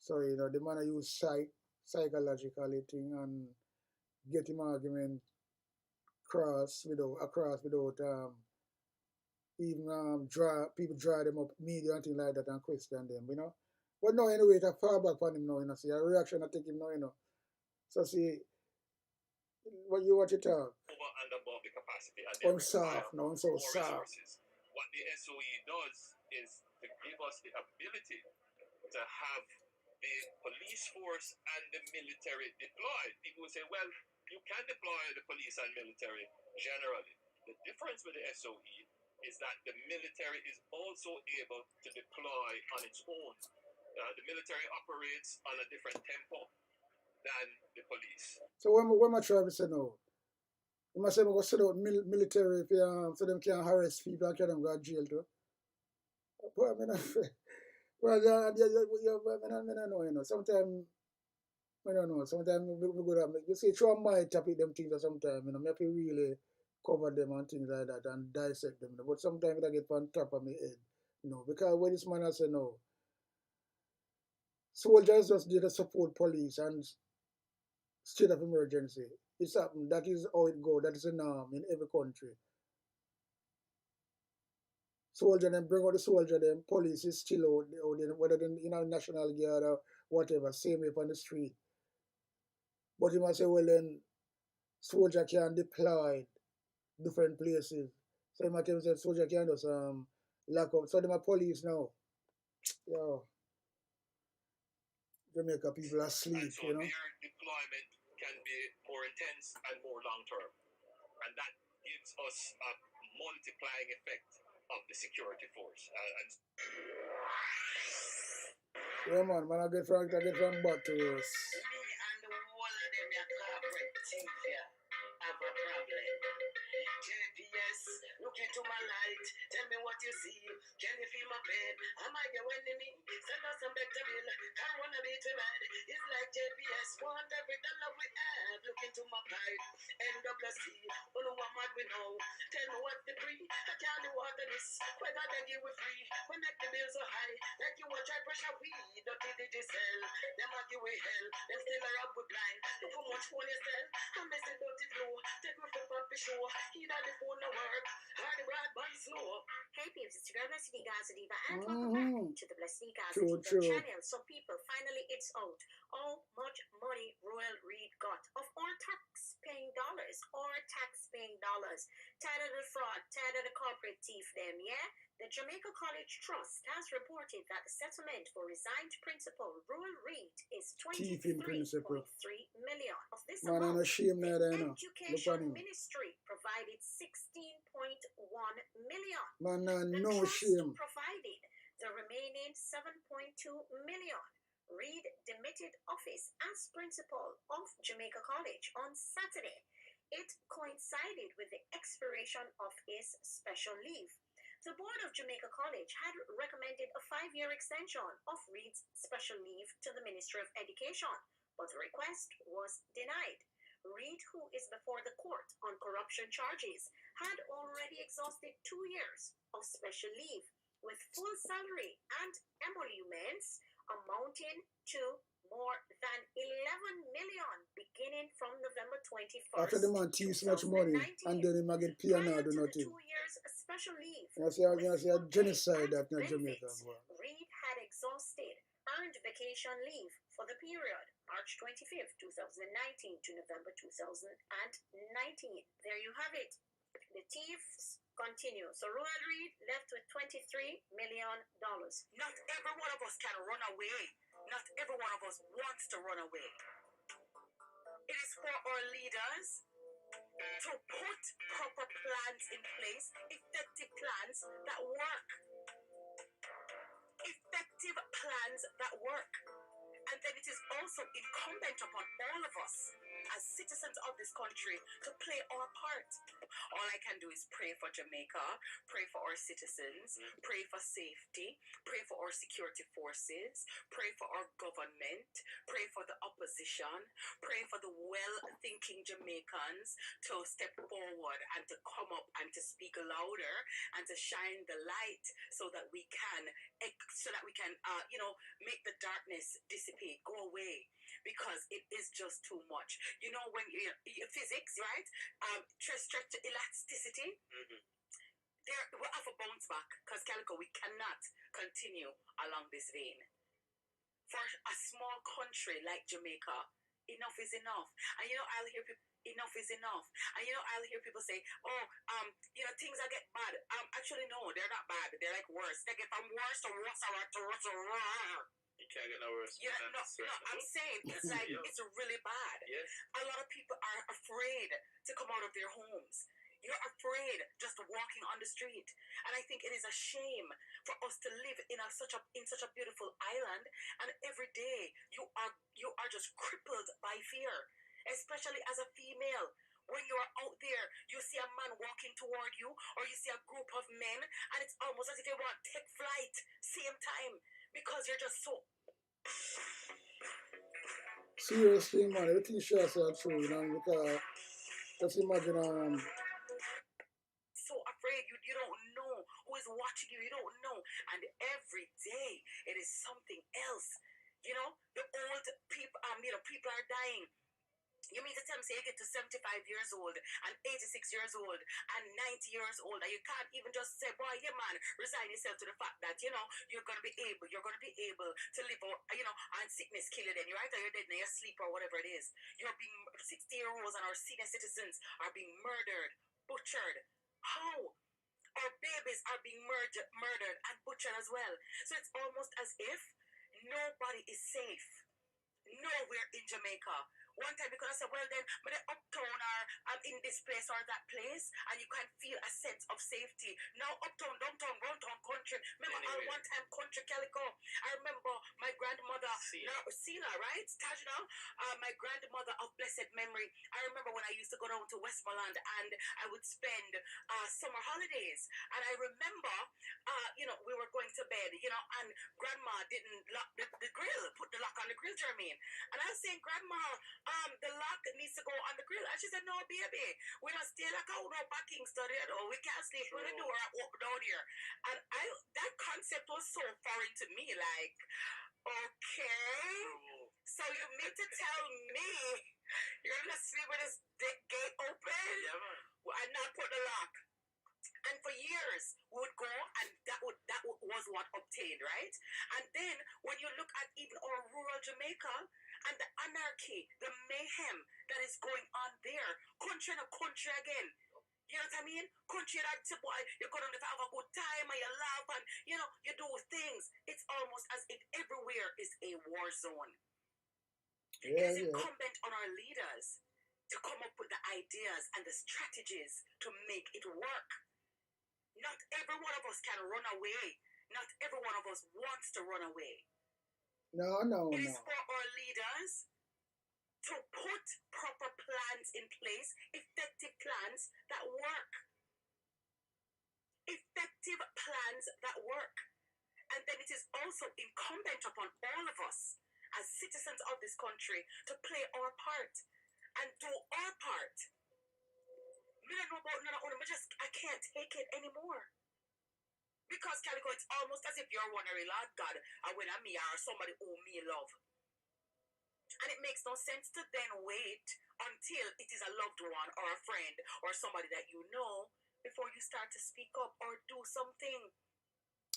So, you know, the man use psychologically thing and get him argument across without even dry them up, media and things like that and question them, you know. But no, anyway, it's a far back on him now, you know. See, a reaction I take him now, you know. So see, what you talk? Over and above the capacity, and I'm soft, no, I'm so more soft. resources. What the SOE does is to give us the ability to have the police force and the military deployed. People will say, well, you can deploy the police and military generally. The difference with the SOE is that the military is also able to deploy on its own. The military operates on a different tempo than the police. So when my tribe say no, you must say we go sit out military if so them can harass people and carry them go to jail too. But I mean, well, I don't know, you know. Sometimes I don't know. Sometimes we go to you see through my topic them things sometimes, you know, me have to really cover them and things like that and dissect them. You know? But sometimes I get on top of my head, you know, because when this man I say no, soldiers just did to support police and state of emergency. It's happened. That is how it goes. That is a norm in every country. Soldier them bring out the soldier them. Police is still out there, whether they National Guard or whatever, same way on the street. But you must say, well then, soldier can deploy different places. So you might say soldier can just lock up. So them are police now. Yo. Jamaica people are asleep, and so you know. their deployment can be more intense and more long term. And that gives us a multiplying effect of the security force. Yeah, man, I get from back to us. Me and the whole of them are corporate team here. Have a problem. JPS, look into my light. Tell me what you see. Can you feel my pain? Am I your enemy? Send us some better bill. Can't wanna be too mad. It's like JPS. Want every dollar we have. Look into my pipe. NWC. Only one mad we know. Tell me what's the free. I can't do water this. Whether they give we free. We make the bills so high. Like you watch high pressure weed. Dirty digital. Them a give we hell. Them still a rob with blind. Look how much phone you sell. I'm messing dirty flow. Take me for puppy show. Either the phone no work. Or the broadband slow. Hey peeps, it's your Blessed Gaza Diva and welcome back to the Blessed Gaza Diva channel. So people, finally it's out. How much money Royal Reed got of our tax-paying dollars. Tired of the fraud, tired of the corporate thief them, yeah? The Jamaica College Trust has reported that the settlement for resigned principal Royal Reed is $23.3 million. Of this amount, the Education Ministry provided $16.1 million. The trust provided the remaining $7.2 million. Reed demitted office as principal of Jamaica College on Saturday. It coincided with the expiration of his special leave. The Board of Jamaica College had recommended a 5-year extension of Reed's special leave to the Ministry of Education, but the request was denied. Reed, who is before the court on corruption charges, had already exhausted 2 years of special leave with full salary and emoluments amounting to more than 11 million beginning from November 21st. After the man teeth so much money and then he might get piano or nothing. 2 years special leave. You see a genocide that in Jamaica. Reed had exhausted earned vacation leave for the period March 25th, 2019 to November 2019. There you have it. The thieves continue. So Royal Reed left with $23 million. Not every one of us can run away. Not every one of us wants to run away. It is for our leaders to put proper plans in place, effective plans that work. Effective plans that work. And then it is also incumbent upon all of us as citizens of this country to play our part. All I can do is pray for Jamaica, pray for our citizens, pray for safety, pray for our security forces, pray for our government, pray for the opposition, pray for the well-thinking Jamaicans to step forward and to come up and to speak louder and to shine the light so that we can make the darkness dissipate, go away, because it is just too much. You know, when you physics, right? Stretch to elasticity. we'll have a bounce back because Calico, we cannot continue along this vein. For a small country like Jamaica, enough is enough. And I'll hear people, enough is enough. And I'll hear people say, oh, things that get bad. Actually, no, they're not bad. They're like worse. They get from worse to worse to worse to worse to worse. You can't get no worse. Yeah, no, I'm saying it's like it's really bad. Yes. A lot of people are afraid to come out of their homes. You're afraid just walking on the street, and I think it is a shame for us to live in such a beautiful island, and every day you are just crippled by fear, especially as a female. When you are out there, you see a man walking toward you, or you see a group of men, and it's almost as if they want to take flight same time because you're just so. Seriously, man, everything she has said true, because just imagine so afraid you don't know who is watching you. You don't know, and every day it is something else. The old people, people are dying. You mean to tell me, say you get to 75 years old and 86 years old and 90 years old, and you can't even just say, boy, yeah, man, resign yourself to the fact that, you're going to be able to live out, and sickness kill you then. You're either you're dead in your sleep or whatever it is. You're being 60-year-olds and our senior citizens are being murdered, butchered. How? Our babies are being murdered and butchered as well. So it's almost as if nobody is safe. Nowhere in Jamaica. One time you could have said, well then, but uptown or I'm in this place or that place, and you can feel a sense of safety. Now uptown, downtown, country. Remember one time country Calico. I remember my grandmother, Sila, right? Tajna, my grandmother of blessed memory. I remember when I used to go down to Westmoreland and I would spend summer holidays. And I remember, we were going to bed, and grandma didn't lock the grill, put the lock on the grill, Jermaine. And I was saying, grandma, the lock needs to go on the grill. And she said, no, baby, we don't stay like out no backing study, we can't sleep with the door open down here. And that concept was so foreign to me, like, okay, so you mean to tell me you're gonna sleep with this gate open? Yeah, man. And not put the lock. And for years, we would go, and that was what obtained, right? And then, when you look at even our rural Jamaica, and the anarchy, the mayhem that is going on there, country and a country again. You know what I mean? Country that's a boy, you go down to have a good time, and you laugh, and, you do things. It's almost as if everywhere is a war zone. It is incumbent on our leaders to come up with the ideas and the strategies to make it work. Not every one of us can run away. Not every one of us wants to run away. No. It is for our leaders to put proper plans in place, effective plans that work. Effective plans that work. And then it is also incumbent upon all of us as citizens of this country to play our part and do our part. I don't know about none of I can't take it anymore. Because, Calico, it's almost as if you're wondering, Lord God, when I'm me or somebody who me love. And it makes no sense to then wait until it is a loved one or a friend or somebody that you know before you start to speak up or do something.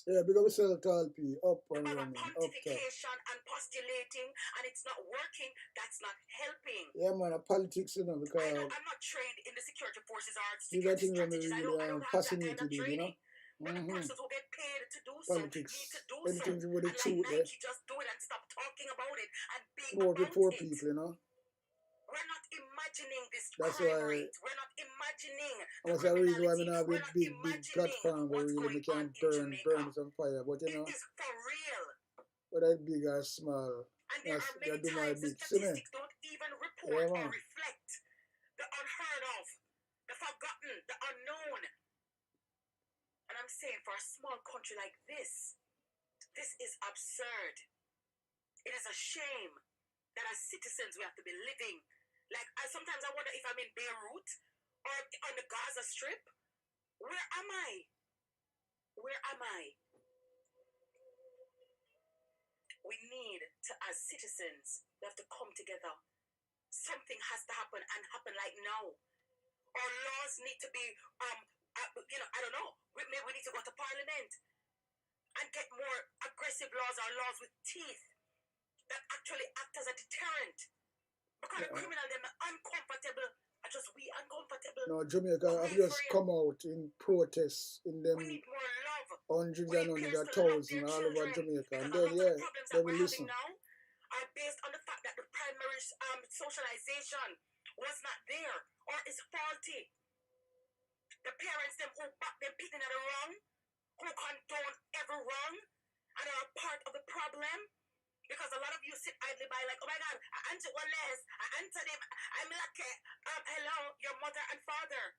Yeah, because we sell tall P up and running, pontification and postulating, and it's not working. That's not helping. Yeah, man, politics, because I know I'm not trained in the security forces or security strategies. I don't have that kind of training. But the persons who get paid to do politics. So need to do Anything so. with the And truth, like Nike, just do it and stop talking about it and be about about the poor it. people, We're not imagining this That's crime why rate. We're not imagining that's the reason why we have a big platform where we can burn some fire. But it is for real. Whether it's big or small, and there are many times the statistics don't even report or reflect the unheard of, the forgotten, the unknown. And I'm saying, for a small country like this is absurd. It is a shame that as citizens we have to be living. Like, sometimes I wonder if I'm in Beirut or on the Gaza Strip. Where am I? Where am I? We need to, as citizens, we have to come together. Something has to happen and happen like now. Our laws need to be, I don't know. We go to Parliament and get more aggressive laws or laws with teeth that actually act as a deterrent. Because the criminal, them are uncomfortable. Are just we uncomfortable. No, Jamaica have just come out in protests in them we need more love. hundreds and hundreds of thousands all over Jamaica. And then, yeah, then we listen. Now are based on the fact that the primary socialization was not there or is faulty. The parents, them who back them picking at the wrong, who condone every wrong, and are a part of the problem. Because a lot of you sit idly by like, oh my God, I answer one less, I answer them, I'm lucky. Hello, your mother and father.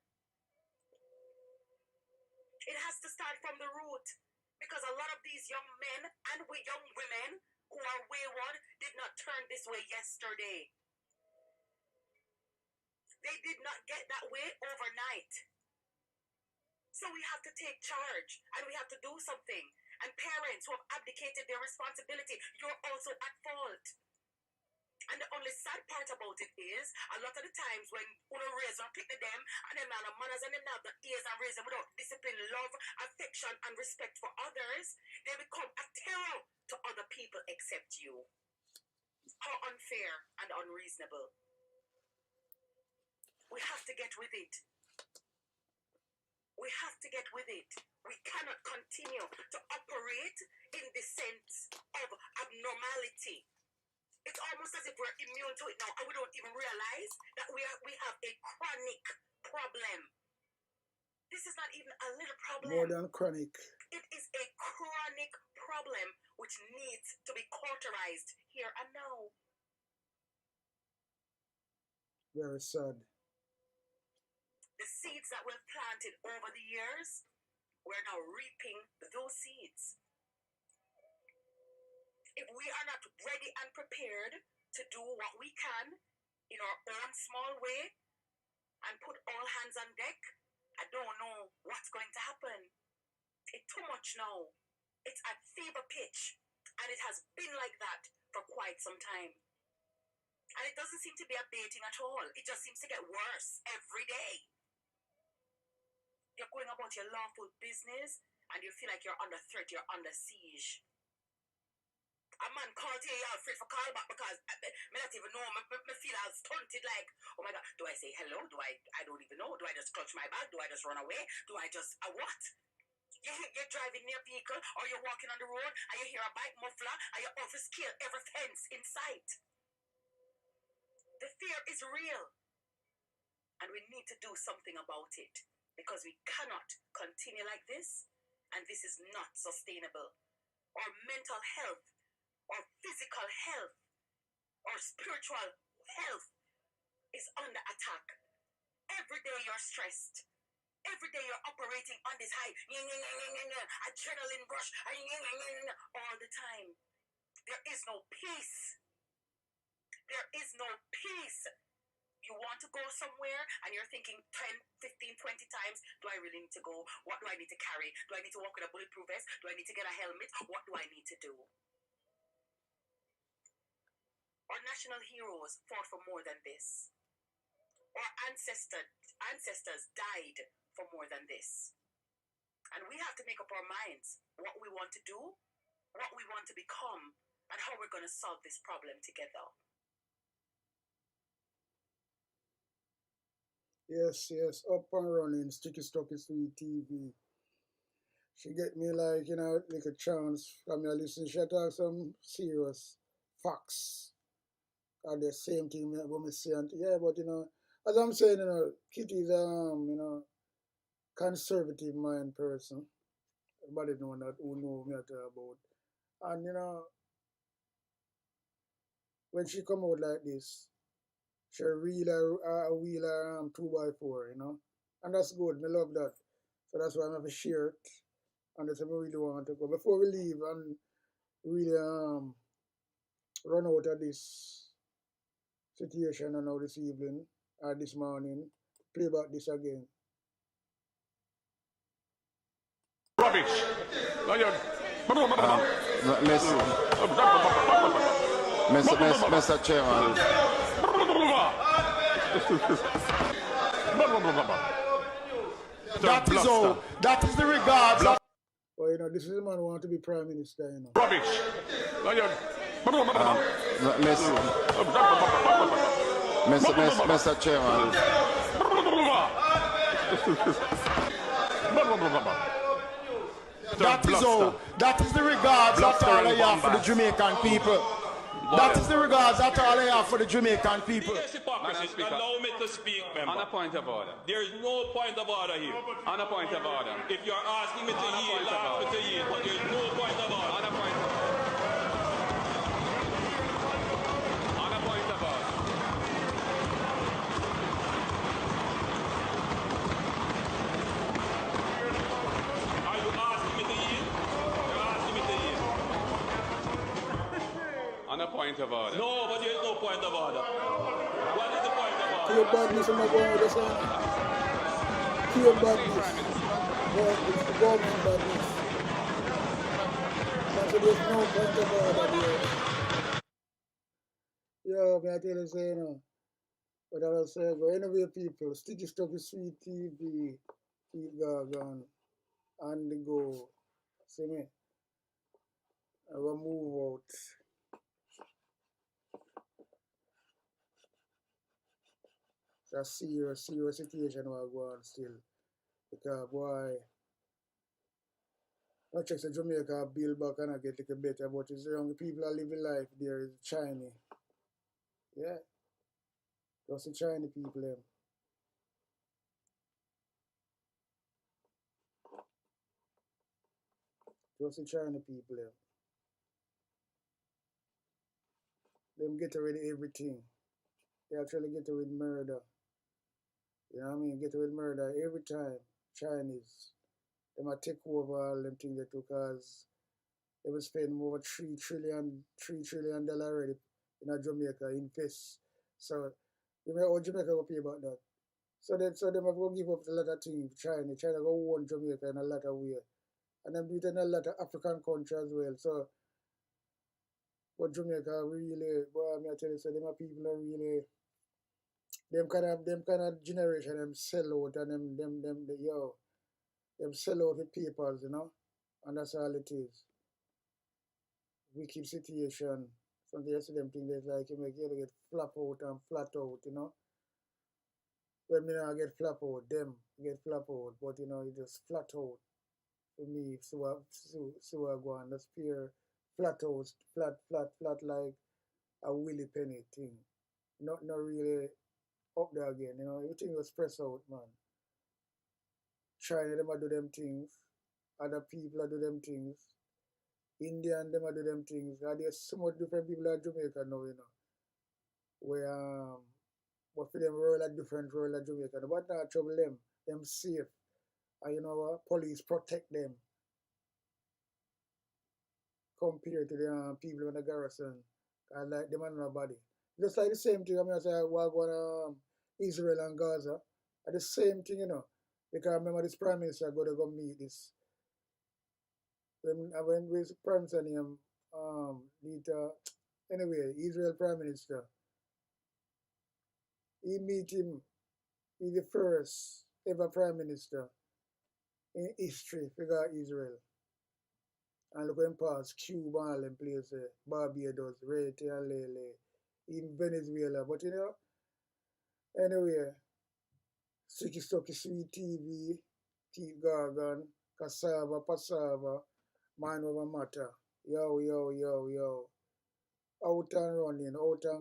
It has to start from the root. Because a lot of these young men and young women who are wayward did not turn this way yesterday. They did not get that way overnight. So we have to take charge and we have to do something. And parents who have abdicated their responsibility, you're also at fault. And the only sad part about it is, a lot of the times when you raise or pick them, and them have the manners and them have the ears and raise them without discipline, love, affection, and respect for others, they become a terror to other people except you. How unfair and unreasonable. We have to get with it. We have to get with it. We cannot continue to operate in the sense of abnormality. It's almost as if we're immune to it now and we don't even realize that we have a chronic problem. This is not even a little problem. More than chronic. It is a chronic problem which needs to be cauterized here and now. Very sad. The seeds that we've planted over the years, we're now reaping those seeds. If we are not ready and prepared to do what we can in our own small way and put all hands on deck, I don't know what's going to happen. It's too much now. It's at fever pitch, and it has been like that for quite some time. And it doesn't seem to be abating at all. It just seems to get worse every day. You're going about your lawful business and you feel like you're under threat, you're under siege. A man called you, you're afraid for call back because I not even know, I feel all stunted like, oh my God, do I say hello? I don't even know. Do I just clutch my bag? Do I just run away? Do I just, what? You're driving near a vehicle or you're walking on the road and you hear a bike muffler and your office kill every fence in sight. The fear is real and we need to do something about it. Because we cannot continue like this, and this is not sustainable. Our mental health, our physical health, our spiritual health is under attack. Every day you're stressed. Every day you're operating on this high, adrenaline rush, all the time. There is no peace. There is no peace. You want to go somewhere and you're thinking 10, 15, 20 times, do I really need to go? What do I need to carry? Do I need to walk with a bulletproof vest? Do I need to get a helmet? What do I need to do? Our national heroes fought for more than this. Our ancestors died for more than this. And we have to make up our minds what we want to do, what we want to become, and how we're going to solve this problem together. Yes, up and running, Stucky Sweet TV. She get me like, like a chance from me listen. She talk some serious facts. And the same thing when me say, and yeah, but as I'm saying, Kitty's conservative mind person. Everybody know that who know me at about. And when she come out like this, she reel a wheel 2x4, and that's good. I love that. So that's why I'm going to share it. And that's what I really want to go. Before we leave and really run out of this situation now this evening or this morning, play back this again. Rubbish. Mr. Chairman. That is the regards. But you know, this is the man who want to be Prime Minister, you know. Rubbish. Mr. Chairman. That is the regards that all I have for the Jamaican people. That is the regards that all I have for the Jamaican people. Yes, hypocrisy. Allow me to speak, member. On a point of order. There is no point of order here. On a point of order. If you're asking me to yield, ask me to yield, but there is no point of order. On a point of order. On a point of order. Are you asking me to yield? You're asking me to yield. On a point of order. No, but there is no point of order. What is the point of order? Pure badness, I'm not going with the same. Pure badness. But it's the government badness. That's why there's no point of order there. Yo, can I tell you say, you know, but I was saying, go anyway, people, Sticky Stucky Sweet TV, keep Gorgan, and the go. See me? I will move out. It's a serious situation we're going still. Because, boy, not just a Jamaica build back and I get like a better, but it's the young people are living life there is Chinese. Yeah. Just the Chinese people, them. Just the Chinese people, them. Them get away with everything. They actually get away with murder. You know what I mean? Get away with murder every time. Chinese. They might take over all them things they took because they will spend over $3 trillion already in Jamaica invest. So you know how Jamaica will pay about that. So they have to give up a lot of things. China go own Jamaica in a lot of ways. And then beat in a lot of African countries as well. So what Jamaica really, boy, I tell you, so them people are really them kind of generation, them sell out and them sell out the papers, you know, and that's all it is. Wicked situation. Something you see them things that's like you make you get flap out and flat out, you know. When me now get flap out, them get flap out, but you know, it just flat out. For me, so I go on, just pure flat out, flat like a Willy Penny thing. Not really up there again, you know, everything was press out, man. China, them a do them things. Other people a do them things. Indian, them a do them things. And there's so much different people in Jamaica now, you know. Where, but for them, roll a different role in Jamaica. But not trouble them safe. And you know what? Police protect them. Compared to the people in the garrison. I like them and nobody. Just like the same thing, I mean, I say, we're going Israel and Gaza. Are the same thing, you know. Because I remember this Prime Minister go to go meet this. When this Prime Minister name, anyway, Israel Prime Minister, he meet him, he's the first ever Prime Minister in history figure Israel. And look him pass Cuba and all them places, Barbados, Haiti and Lele, even Venezuela. But you know, anyway, Sticky Stucky Sweet TV, Keep Gorgan, Cassava, Passava, Mind Over Matter. Yo. Out and running, out and